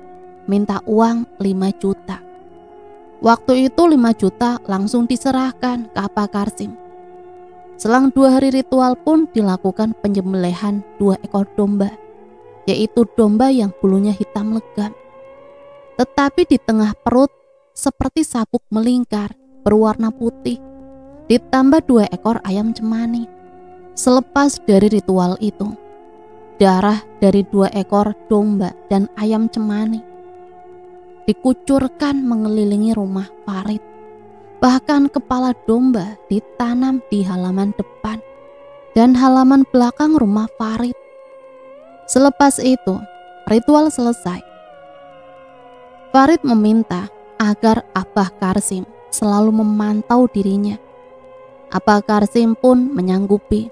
minta uang 5 juta. Waktu itu 5 juta langsung diserahkan ke Abah Karsim. Selang 2 hari ritual pun dilakukan penyembelihan 2 ekor domba, yaitu domba yang bulunya hitam legam. Tetapi di tengah perut seperti sabuk melingkar berwarna putih, ditambah 2 ekor ayam cemani. Selepas dari ritual itu, darah dari 2 ekor domba dan ayam cemani dikucurkan mengelilingi rumah Farid. Bahkan kepala domba ditanam di halaman depan dan halaman belakang rumah Farid. Selepas itu, ritual selesai. Farid meminta agar Abah Karsim selalu memantau dirinya. Abah Karsim pun menyanggupi.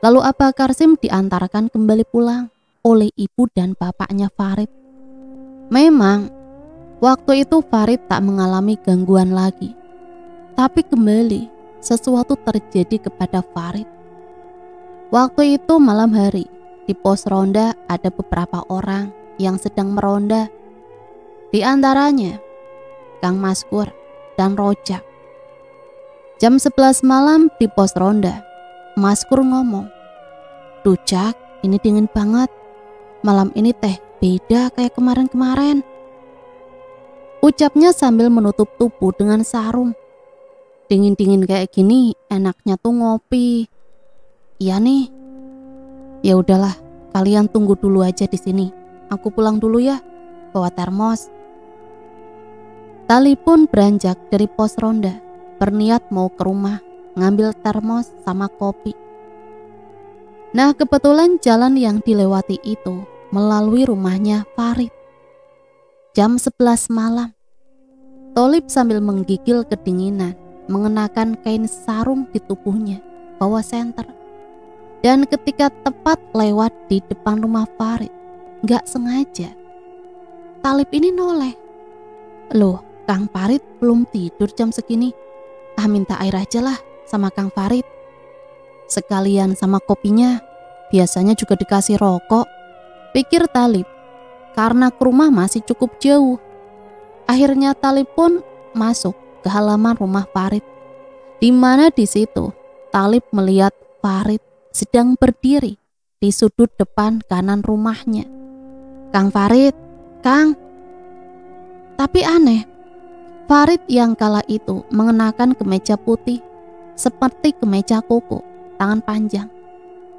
Lalu Abah Karsim diantarkan kembali pulang oleh ibu dan bapaknya Farid. Memang waktu itu Farid tak mengalami gangguan lagi. Tapi kembali sesuatu terjadi kepada Farid. Waktu itu malam hari, di pos ronda ada beberapa orang yang sedang meronda. Di antaranya Kang Maskur dan Rojak. Jam 11 malam di pos ronda, Maskur ngomong, "Duh Jak, ini dingin banget. Malam ini teh beda kayak kemarin-kemarin." Ucapnya sambil menutup tubuh dengan sarung. "Dingin-dingin kayak gini enaknya tuh ngopi." "Iya nih." "Ya udahlah, kalian tunggu dulu aja di sini. Aku pulang dulu ya, bawa termos." Tali pun beranjak dari pos ronda, berniat mau ke rumah, ngambil termos sama kopi. Nah, kebetulan jalan yang dilewati itu melalui rumahnya Farid. Jam 11 malam, Tolib sambil menggigil kedinginan, mengenakan kain sarung di tubuhnya, bawa senter. Dan ketika tepat lewat di depan rumah Farid, gak sengaja, Talib ini noleh. "Loh, Kang Farid belum tidur jam segini? Minta air aja lah sama Kang Farid. Sekalian sama kopinya, biasanya juga dikasih rokok," pikir Talib, karena ke rumah masih cukup jauh. Akhirnya Talib pun masuk ke halaman rumah Farid, di mana di situ Talib melihat Farid sedang berdiri di sudut depan kanan rumahnya. "Kang Farid, Kang." Tapi aneh, Farid yang kala itu mengenakan kemeja putih seperti kemeja koko, tangan panjang,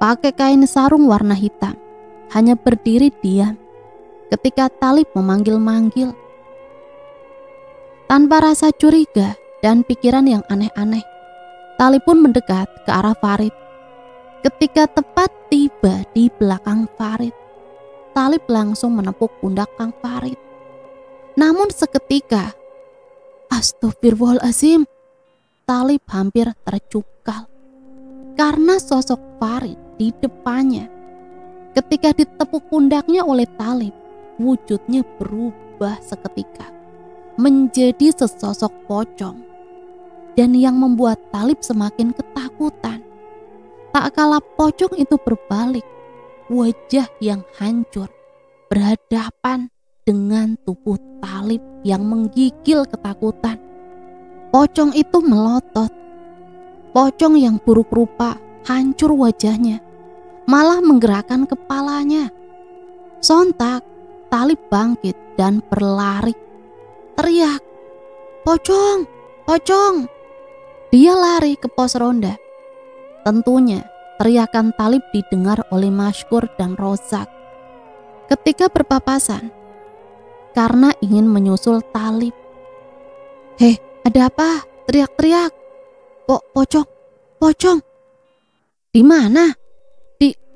pakai kain sarung warna hitam, hanya berdiri diam ketika Talib memanggil-manggil. Tanpa rasa curiga dan pikiran yang aneh-aneh, Talib pun mendekat ke arah Farid. Ketika tepat tiba di belakang Farid, Talib langsung menepuk pundak Kang Farid. Namun seketika, astagfirullahaladzim, Talib hampir tercukal karena sosok Farid di depannya. Ketika ditepuk pundaknya oleh Talib, wujudnya berubah seketika menjadi sesosok pocong. Dan yang membuat Talib semakin ketakutan, tak kala pocong itu berbalik, wajah yang hancur berhadapan dengan tubuh Talib yang menggigil ketakutan. Pocong itu melotot. Pocong yang buruk rupa, hancur wajahnya, malah menggerakkan kepalanya. Sontak, Talib bangkit dan berlari, teriak, "Pocong, pocong!" Dia lari ke pos ronda. Tentunya teriakan Talib didengar oleh Maskur dan Rozak. Ketika berpapasan, karena ingin menyusul Talib. "Heh, ada apa? Teriak-teriak. Pocong, pocong." "Di mana?"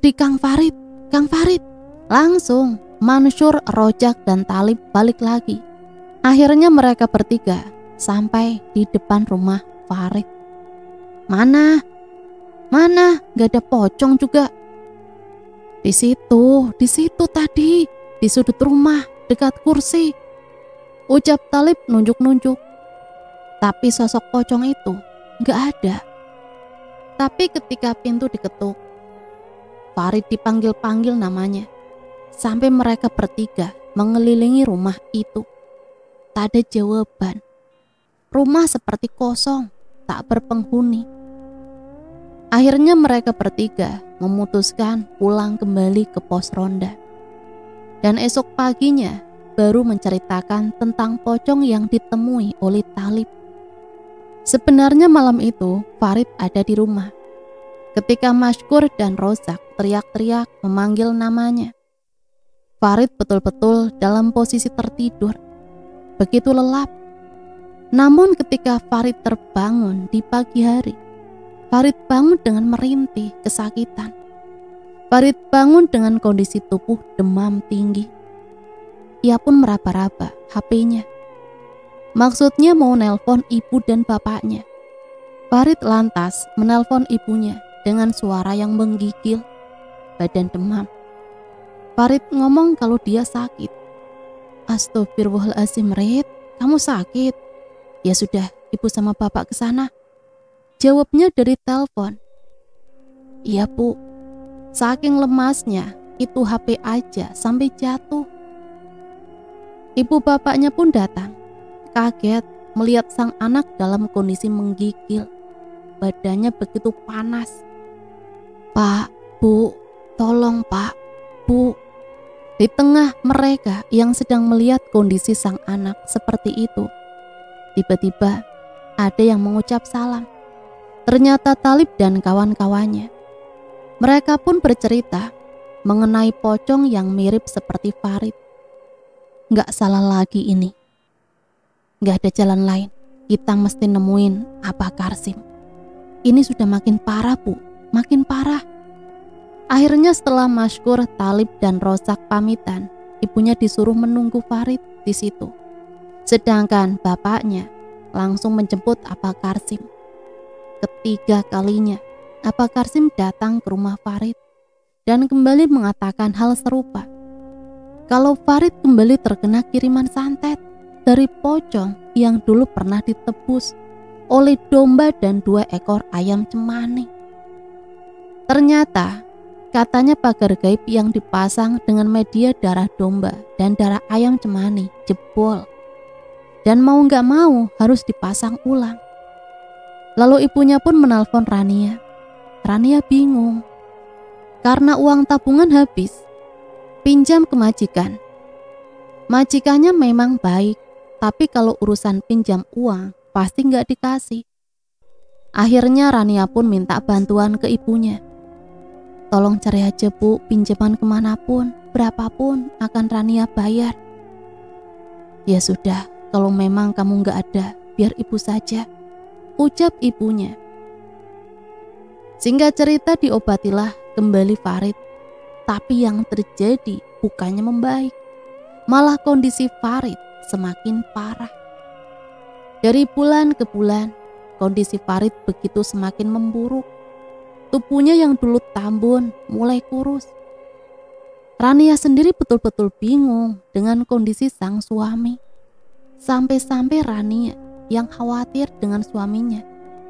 Di Kang Farid, Kang Farid." Langsung Mansur, Rojak, dan Talib balik lagi. Akhirnya mereka bertiga sampai di depan rumah Farid. Mana? Mana? Gak ada pocong juga. Di situ tadi, di sudut rumah, dekat kursi. Ucap Talib nunjuk-nunjuk. Tapi sosok pocong itu gak ada. Tapi ketika pintu diketuk, Farid dipanggil-panggil namanya. Sampai mereka bertiga mengelilingi rumah itu. Tak ada jawaban. Rumah seperti kosong, tak berpenghuni. Akhirnya mereka bertiga memutuskan pulang kembali ke pos ronda. Dan esok paginya baru menceritakan tentang pocong yang ditemui oleh Talib. Sebenarnya malam itu Farid ada di rumah. Ketika Mashkur dan Rozak teriak-teriak memanggil namanya, Farid betul-betul dalam posisi tertidur, begitu lelap. Namun ketika Farid terbangun di pagi hari, Farid bangun dengan merintih kesakitan. Farid bangun dengan kondisi tubuh demam tinggi. Ia pun meraba-raba HP-nya. Maksudnya mau nelpon ibu dan bapaknya. Farid lantas menelpon ibunya dengan suara yang menggigil, badan demam. Farid ngomong kalau dia sakit. Astagfirullahaladzim, Rid, kamu sakit? Ya sudah, ibu sama bapak ke sana. Jawabnya dari telepon. Iya bu, saking lemasnya itu HP aja sampai jatuh. Ibu bapaknya pun datang, kaget melihat sang anak dalam kondisi menggigil. Badannya begitu panas. Pak, bu, tolong pak, bu. Di tengah mereka yang sedang melihat kondisi sang anak seperti itu, tiba-tiba ada yang mengucap salam. Ternyata Talib dan kawan-kawannya. Mereka pun bercerita mengenai pocong yang mirip seperti Farid. Gak salah lagi ini. Gak ada jalan lain. Kita mesti nemuin Abah Karsim. Ini sudah makin parah bu, makin parah. Akhirnya setelah Mashkur, Talib dan Rozak pamitan, ibunya disuruh menunggu Farid di situ. Sedangkan bapaknya langsung menjemput Abah Karsim. Ketiga kalinya Abah Karsim datang ke rumah Farid dan kembali mengatakan hal serupa. Kalau Farid kembali terkena kiriman santet dari pocong yang dulu pernah ditebus oleh domba dan 2 ekor ayam cemani. Ternyata katanya pagar gaib yang dipasang dengan media darah domba dan darah ayam cemani jebol. Dan mau gak mau harus dipasang ulang. Lalu ibunya pun menelpon Rania. Rania bingung. Karena uang tabungan habis, pinjam ke majikan. Majikannya memang baik, tapi kalau urusan pinjam uang pasti gak dikasih. Akhirnya Rania pun minta bantuan ke ibunya. Tolong cari aja bu pinjaman kemanapun, berapapun akan Rania bayar. Ya sudah, kalau memang kamu gak ada, biar ibu saja, ucap ibunya. Singkat cerita diobatilah kembali Farid. Tapi yang terjadi bukannya membaik, malah kondisi Farid semakin parah. Dari bulan ke bulan, kondisi Farid begitu semakin memburuk. Tubuhnya yang dulu tambun mulai kurus. Rania sendiri betul-betul bingung dengan kondisi sang suami. Sampai-sampai Rania yang khawatir dengan suaminya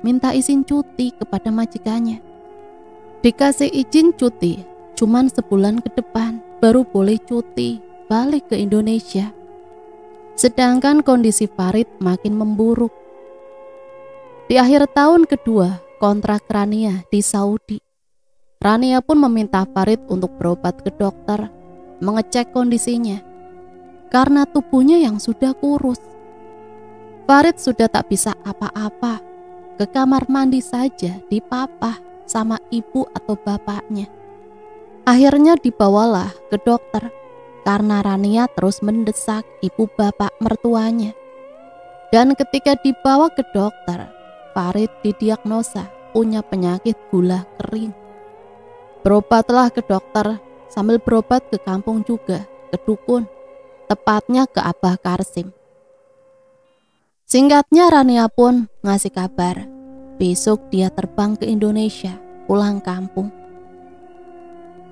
minta izin cuti kepada majikannya. Dikasih izin cuti cuman sebulan ke depan baru boleh cuti balik ke Indonesia. Sedangkan kondisi Farid makin memburuk. Di akhir tahun kedua kontrak Rania di Saudi, Rania pun meminta Farid untuk berobat ke dokter, mengecek kondisinya karena tubuhnya yang sudah kurus. Farid sudah tak bisa apa-apa, ke kamar mandi saja dipapah sama ibu atau bapaknya. Akhirnya dibawalah ke dokter karena Rania terus mendesak ibu bapak mertuanya. Dan ketika dibawa ke dokter, Farid didiagnosa punya penyakit gula kering. Berobatlah ke dokter sambil berobat ke kampung juga, ke dukun, tepatnya ke Abah Karsim. Singkatnya Rania pun ngasih kabar, besok dia terbang ke Indonesia, pulang kampung.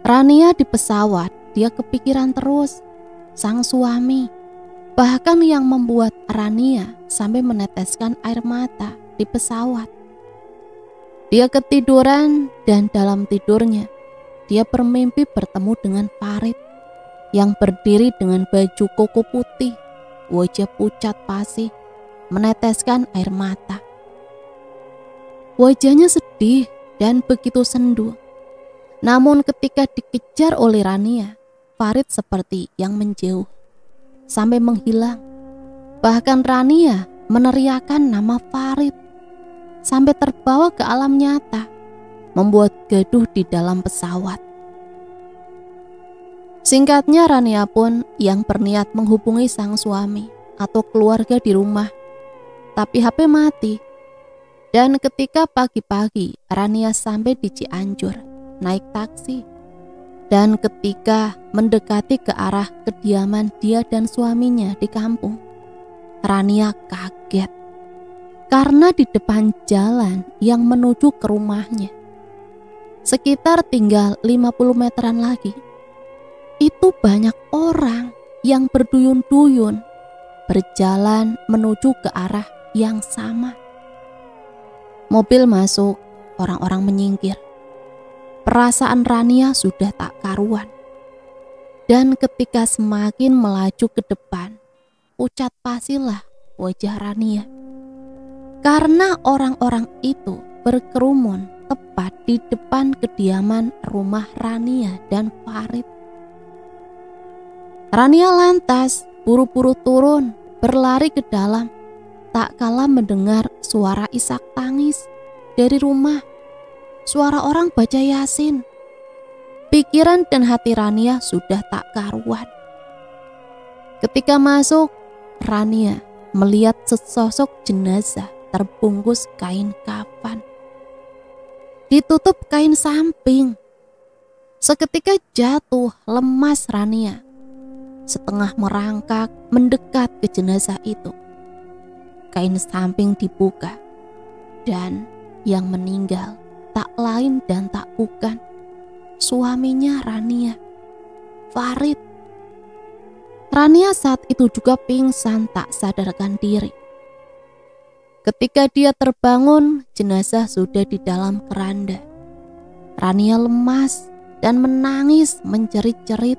Rania di pesawat, dia kepikiran terus sang suami. Bahkan yang membuat Rania sampai meneteskan air mata di pesawat. Dia ketiduran dan dalam tidurnya dia bermimpi bertemu dengan Farid yang berdiri dengan baju koko putih, wajah pucat pasi, meneteskan air mata. Wajahnya sedih dan begitu sendu. Namun ketika dikejar oleh Rania, Farid seperti yang menjauh sampai menghilang. Bahkan Rania meneriakkan nama Farid sampai terbawa ke alam nyata, membuat gaduh di dalam pesawat. Singkatnya Rania pun yang berniat menghubungi sang suami atau keluarga di rumah, tapi HP mati. Dan ketika pagi-pagi Rania sampai di Cianjur, naik taksi. Dan ketika mendekati ke arah kediaman dia dan suaminya di kampung, Rania kaget. Karena di depan jalan yang menuju ke rumahnya, sekitar tinggal 50 meteran lagi, itu banyak orang yang berduyun-duyun berjalan menuju ke arah yang sama. Mobil masuk, orang-orang menyingkir. Perasaan Rania sudah tak karuan. Dan ketika semakin melaju ke depan, pucat pasilah wajah Rania. Karena orang-orang itu berkerumun tepat di depan kediaman rumah Rania dan Farid. Rania lantas buru-buru turun, berlari ke dalam, tak kalah mendengar suara isak tangis dari rumah. Suara orang baca Yasin. Pikiran dan hati Rania sudah tak karuan. Ketika masuk, Rania melihat sesosok jenazah terbungkus kain kafan, ditutup kain samping. Seketika jatuh lemas Rania, setengah merangkak mendekat ke jenazah itu. Kain samping dibuka, dan yang meninggal tak lain dan tak bukan suaminya Rania, Farid. Rania saat itu juga pingsan tak sadarkan diri. Ketika dia terbangun, jenazah sudah di dalam keranda. Rania lemas dan menangis menjerit-jerit.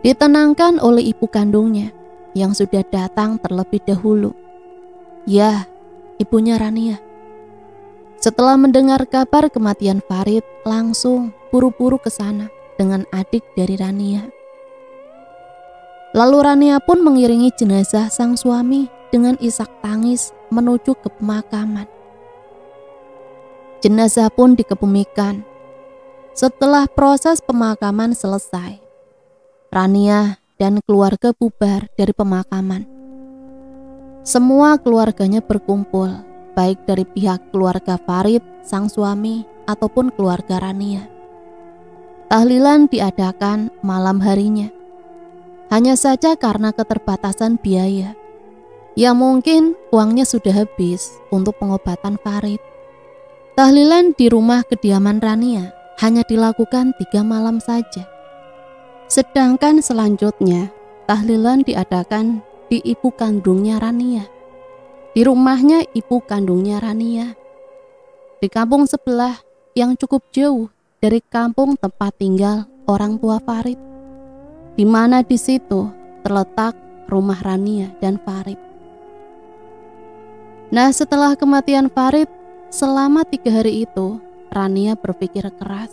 Ditenangkan oleh ibu kandungnya yang sudah datang terlebih dahulu. Ya, ibunya Rania. Setelah mendengar kabar kematian Farid, langsung buru-buru ke sana dengan adik dari Rania. Lalu Rania pun mengiringi jenazah sang suami dengan isak tangis menuju ke pemakaman. Jenazah pun dikebumikan. Setelah proses pemakaman selesai, Rania dan keluarga bubar dari pemakaman. Semua keluarganya berkumpul, baik dari pihak keluarga Farid, sang suami, ataupun keluarga Rania. Tahlilan diadakan malam harinya. Hanya saja karena keterbatasan biaya, ya mungkin uangnya sudah habis untuk pengobatan Farid. Tahlilan di rumah kediaman Rania hanya dilakukan 3 malam saja. Sedangkan selanjutnya tahlilan diadakan di ibu kandungnya Rania, di rumahnya ibu kandungnya Rania, di kampung sebelah yang cukup jauh dari kampung tempat tinggal orang tua Farid, di mana di situ terletak rumah Rania dan Farid. Nah, setelah kematian Farid, selama 3 hari itu, Rania berpikir keras,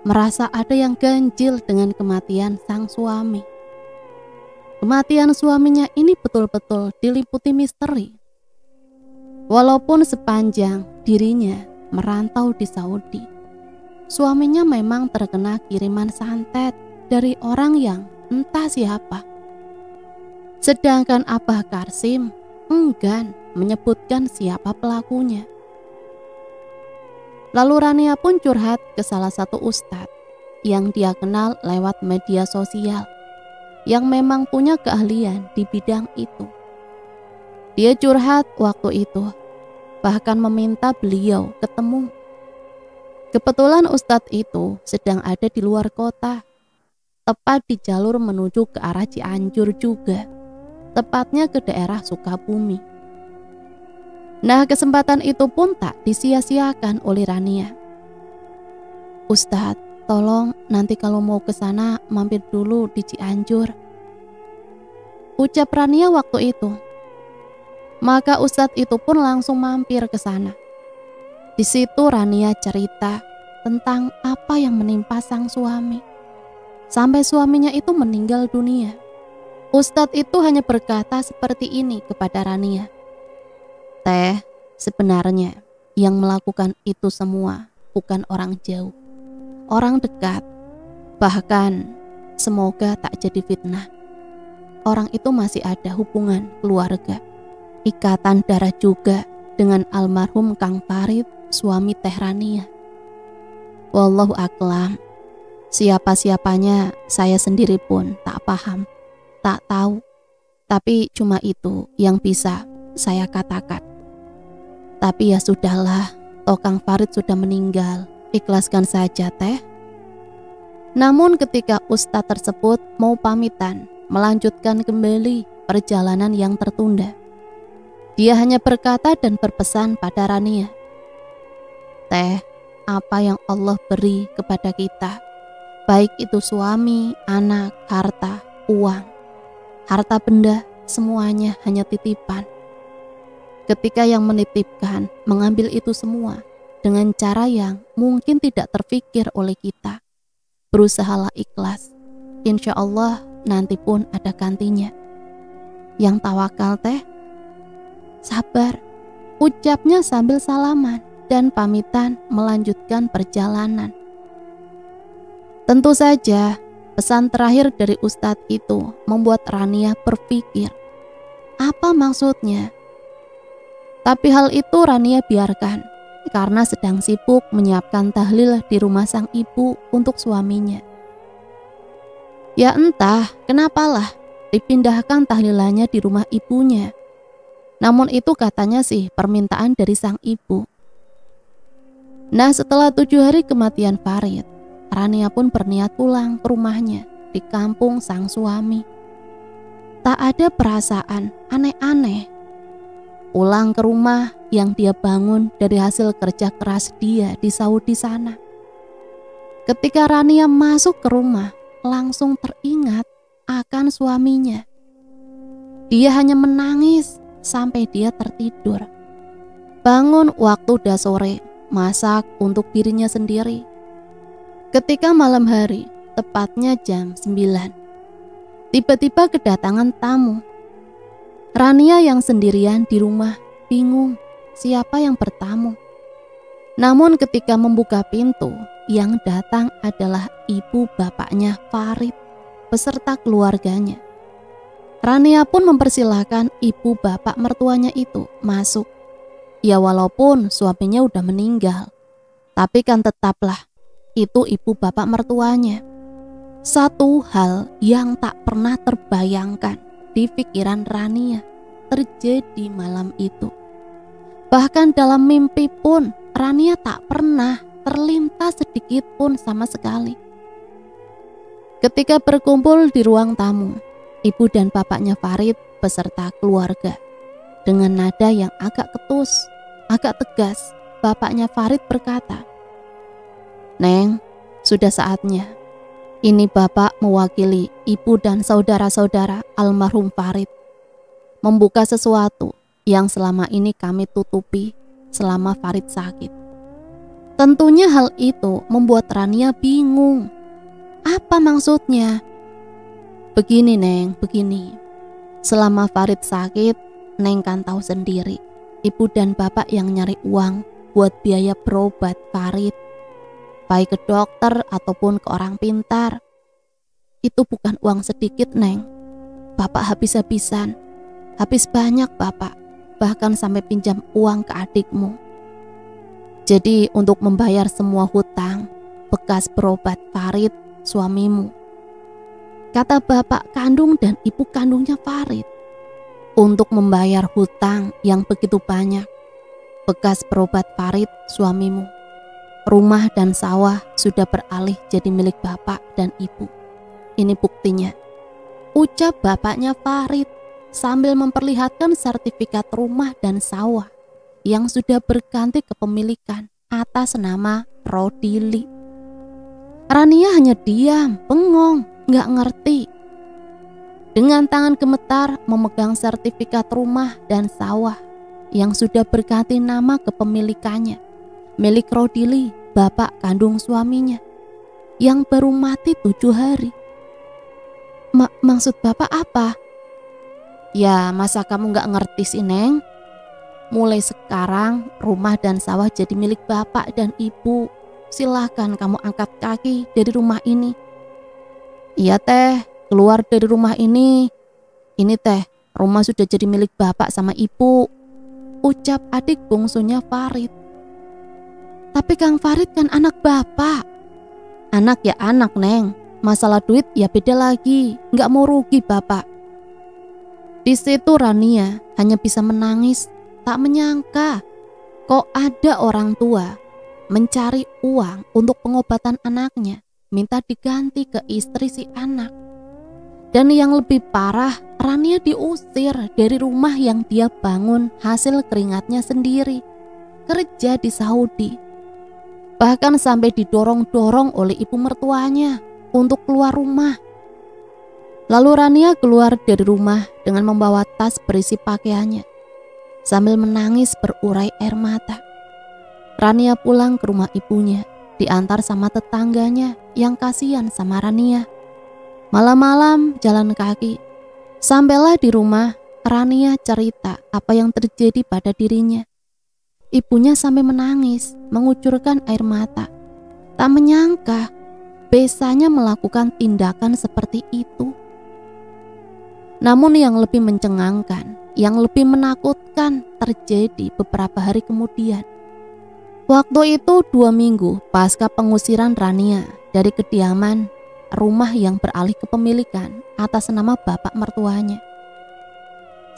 merasa ada yang ganjil dengan kematian sang suami. Kematian suaminya ini betul-betul diliputi misteri. Walaupun sepanjang dirinya merantau di Saudi, suaminya memang terkena kiriman santet dari orang yang entah siapa. Sedangkan Abah Karsim enggan menyebutkan siapa pelakunya. Lalu Rania pun curhat ke salah satu ustadz yang dia kenal lewat media sosial, yang memang punya keahlian di bidang itu. Dia curhat waktu itu, bahkan meminta beliau ketemu. Kebetulan Ustadz itu sedang ada di luar kota, tepat di jalur menuju ke arah Cianjur juga, tepatnya ke daerah Sukabumi. Nah, kesempatan itu pun tak disia-siakan oleh Rania. Ustadz, tolong nanti kalau mau ke sana mampir dulu di Cianjur, ucap Rania waktu itu. Maka Ustadz itu pun langsung mampir ke sana. Di situ Rania cerita tentang apa yang menimpa sang suami, sampai suaminya itu meninggal dunia. Ustadz itu hanya berkata seperti ini kepada Rania. Teh, sebenarnya yang melakukan itu semua bukan orang jauh, orang dekat. Bahkan semoga tak jadi fitnah. Orang itu masih ada hubungan keluarga, ikatan darah juga dengan almarhum Kang Farid, suami Teh Rania. Wallahu a'lam. Siapa-siapanya saya sendiri pun tak paham, tak tahu. Tapi cuma itu yang bisa saya katakan. Tapi ya sudahlah, toh Kang Farid sudah meninggal, ikhlaskan saja Teh. Namun ketika Ustadz tersebut mau pamitan, melanjutkan kembali perjalanan yang tertunda, dia hanya berkata dan berpesan pada Rania, Teh, apa yang Allah beri kepada kita, baik itu suami, anak, harta, uang, harta benda, semuanya hanya titipan. Ketika yang menitipkan mengambil itu semua dengan cara yang mungkin tidak terfikir oleh kita, berusahalah ikhlas, insya Allah nanti pun ada gantinya. Yang tawakal Teh, sabar, ucapnya sambil salaman dan pamitan melanjutkan perjalanan. Tentu saja pesan terakhir dari Ustadz itu membuat Rania berpikir, apa maksudnya? Tapi hal itu Rania biarkan karena sedang sibuk menyiapkan tahlil di rumah sang ibu untuk suaminya. Ya entah kenapalah dipindahkan tahlilannya di rumah ibunya. Namun itu katanya sih permintaan dari sang ibu. Nah, setelah 7 hari kematian Farid, Rania pun berniat pulang ke rumahnya di kampung sang suami. Tak ada perasaan aneh-aneh. Pulang ke rumah yang dia bangun dari hasil kerja keras dia di Saudi sana. Ketika Rania masuk ke rumah, langsung teringat akan suaminya. Dia hanya menangis sampai dia tertidur. Bangun waktu udah sore, masak untuk dirinya sendiri. Ketika malam hari, tepatnya jam 9, tiba-tiba kedatangan tamu. Rania yang sendirian di rumah bingung siapa yang bertamu. Namun ketika membuka pintu, yang datang adalah ibu bapaknya Farid beserta keluarganya. Rania pun mempersilahkan ibu bapak mertuanya itu masuk. Ya walaupun suaminya udah meninggal, tapi kan tetaplah itu ibu bapak mertuanya. Satu hal yang tak pernah terbayangkan di pikiran Rania terjadi malam itu. Bahkan dalam mimpi pun Rania tak pernah terlintas sedikit pun sama sekali. Ketika berkumpul di ruang tamu, ibu dan bapaknya Farid beserta keluarga, dengan nada yang agak ketus, agak tegas, bapaknya Farid berkata, Neng, sudah saatnya. Ini bapak mewakili ibu dan saudara-saudara almarhum Farid membuka sesuatu yang selama ini kami tutupi selama Farid sakit. Tentunya hal itu membuat Rania bingung. Apa maksudnya? Begini Neng, begini. Selama Farid sakit, Neng kan tahu sendiri, ibu dan bapak yang nyari uang buat biaya berobat Farid, baik ke dokter ataupun ke orang pintar. Itu bukan uang sedikit Neng. Bapak habis-habisan, habis banyak bapak, bahkan sampai pinjam uang ke adikmu. Jadi untuk membayar semua hutang bekas berobat Farid, suamimu, kata bapak kandung dan ibu kandungnya Farid, untuk membayar hutang yang begitu banyak bekas berobat Farid suamimu. Rumah dan sawah sudah beralih jadi milik bapak dan ibu. Ini buktinya, ucap bapaknya Farid sambil memperlihatkan sertifikat rumah dan sawah yang sudah berganti kepemilikan atas nama Rodili. Rania hanya diam, bengong, gak ngerti. Dengan tangan gemetar memegang sertifikat rumah dan sawah yang sudah berganti nama kepemilikannya, milik Rodili, bapak kandung suaminya, yang baru mati 7 hari. Maksud bapak apa? Ya, masa kamu gak ngerti sih, Neng? Mulai sekarang rumah dan sawah jadi milik bapak dan ibu. Silahkan kamu angkat kaki dari rumah ini. Iya teh, keluar dari rumah ini. Ini teh, rumah sudah jadi milik bapak sama ibu, ucap adik bungsunya Farid. Tapi Kang Farid kan anak bapak. Anak ya anak, Neng. Masalah duit ya beda lagi. Gak mau rugi bapak. Di situ Rania hanya bisa menangis. Tak menyangka kok ada orang tua mencari uang untuk pengobatan anaknya, minta diganti ke istri si anak. Dan yang lebih parah, Rania diusir dari rumah yang dia bangun hasil keringatnya sendiri, kerja di Saudi. Bahkan sampai didorong-dorong oleh ibu mertuanya untuk keluar rumah. Lalu Rania keluar dari rumah dengan membawa tas berisi pakaiannya, sambil menangis berurai air mata. Rania pulang ke rumah ibunya, diantar sama tetangganya yang kasihan sama Rania. Malam-malam jalan kaki. Sampailah di rumah, Rania cerita apa yang terjadi pada dirinya. Ibunya sampai menangis, mengucurkan air mata. Tak menyangka besanya melakukan tindakan seperti itu. Namun yang lebih mencengangkan, yang lebih menakutkan terjadi beberapa hari kemudian. Waktu itu 2 minggu pasca pengusiran Rania dari kediaman rumah yang beralih kepemilikan atas nama bapak mertuanya.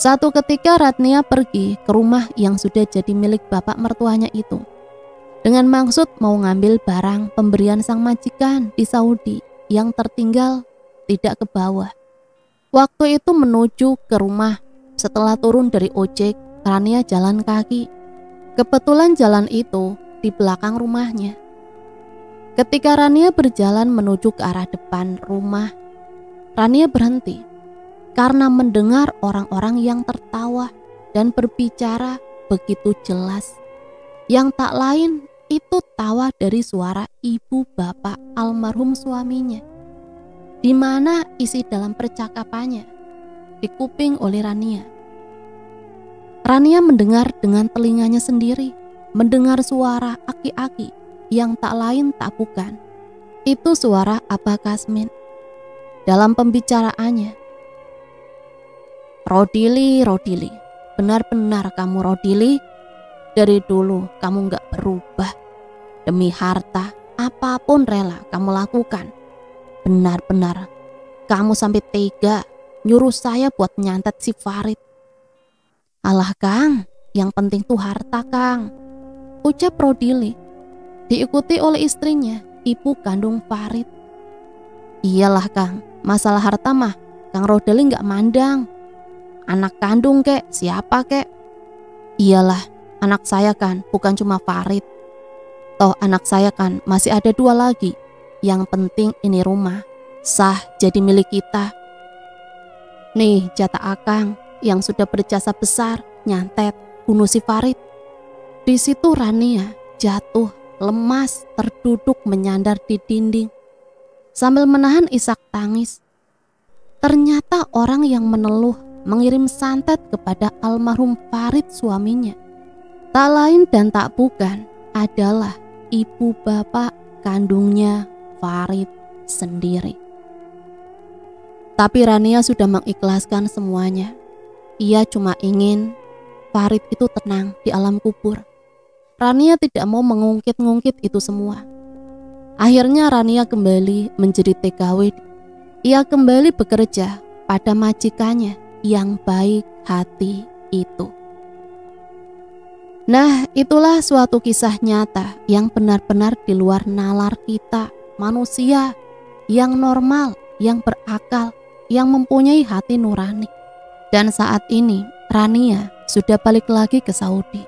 Satu ketika Rania pergi ke rumah yang sudah jadi milik bapak mertuanya itu, dengan maksud mau ngambil barang pemberian sang majikan di Saudi yang tertinggal tidak ke bawah. Waktu itu menuju ke rumah, setelah turun dari ojek, Rania jalan kaki. Kebetulan jalan itu di belakang rumahnya. Ketika Rania berjalan menuju ke arah depan rumah, Rania berhenti karena mendengar orang-orang yang tertawa dan berbicara begitu jelas. Yang tak lain itu tawa dari suara ibu bapak almarhum suaminya, di mana isi dalam percakapannya dikuping oleh Rania. Rania mendengar dengan telinganya sendiri, mendengar suara aki-aki yang tak lain tak bukan. Itu suara Abah Kasmin. Dalam pembicaraannya, Rodili, Rodili, benar-benar kamu Rodili. Dari dulu kamu gak berubah. Demi harta, apapun rela kamu lakukan. Benar-benar kamu sampai tega nyuruh saya buat nyantet si Farid. Alah Kang, yang penting tuh harta Kang, ucap Rodili, diikuti oleh istrinya, ibu kandung Farid. Iyalah Kang, masalah harta mah Kang Rodili gak mandang. Anak kandung kek, siapa kek? Iyalah, anak saya kan bukan cuma Farid. Toh anak saya kan masih ada 2 lagi. Yang penting ini rumah sah jadi milik kita. Nih jatah Akang yang sudah berjasa besar nyantet bunuh si Farid. Di situ Rania jatuh lemas, terduduk menyandar di dinding sambil menahan isak tangis. Ternyata orang yang meneluh mengirim santet kepada almarhum Farid suaminya tak lain dan tak bukan adalah ibu bapak kandungnya Farid sendiri. Tapi Rania sudah mengikhlaskan semuanya. Ia cuma ingin Farid itu tenang di alam kubur. Rania tidak mau mengungkit-ngungkit itu semua. Akhirnya Rania kembali menjadi TKW. Ia kembali bekerja pada majikannya yang baik hati itu. Nah, itulah suatu kisah nyata yang benar-benar di luar nalar kita, manusia yang normal, yang berakal, yang mempunyai hati nurani. Dan saat ini Rania sudah balik lagi ke Saudi.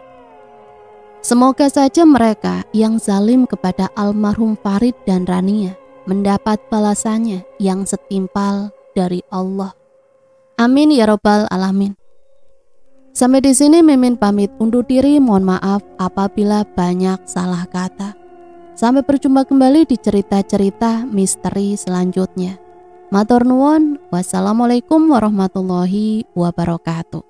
Semoga saja mereka yang zalim kepada almarhum Farid dan Rania mendapat balasannya yang setimpal dari Allah. Amin ya robbal alamin. Sampai di sini Mimin pamit undur diri, mohon maaf apabila banyak salah kata. Sampai berjumpa kembali di cerita-cerita misteri selanjutnya. Matur nuwun, wassalamualaikum warahmatullahi wabarakatuh.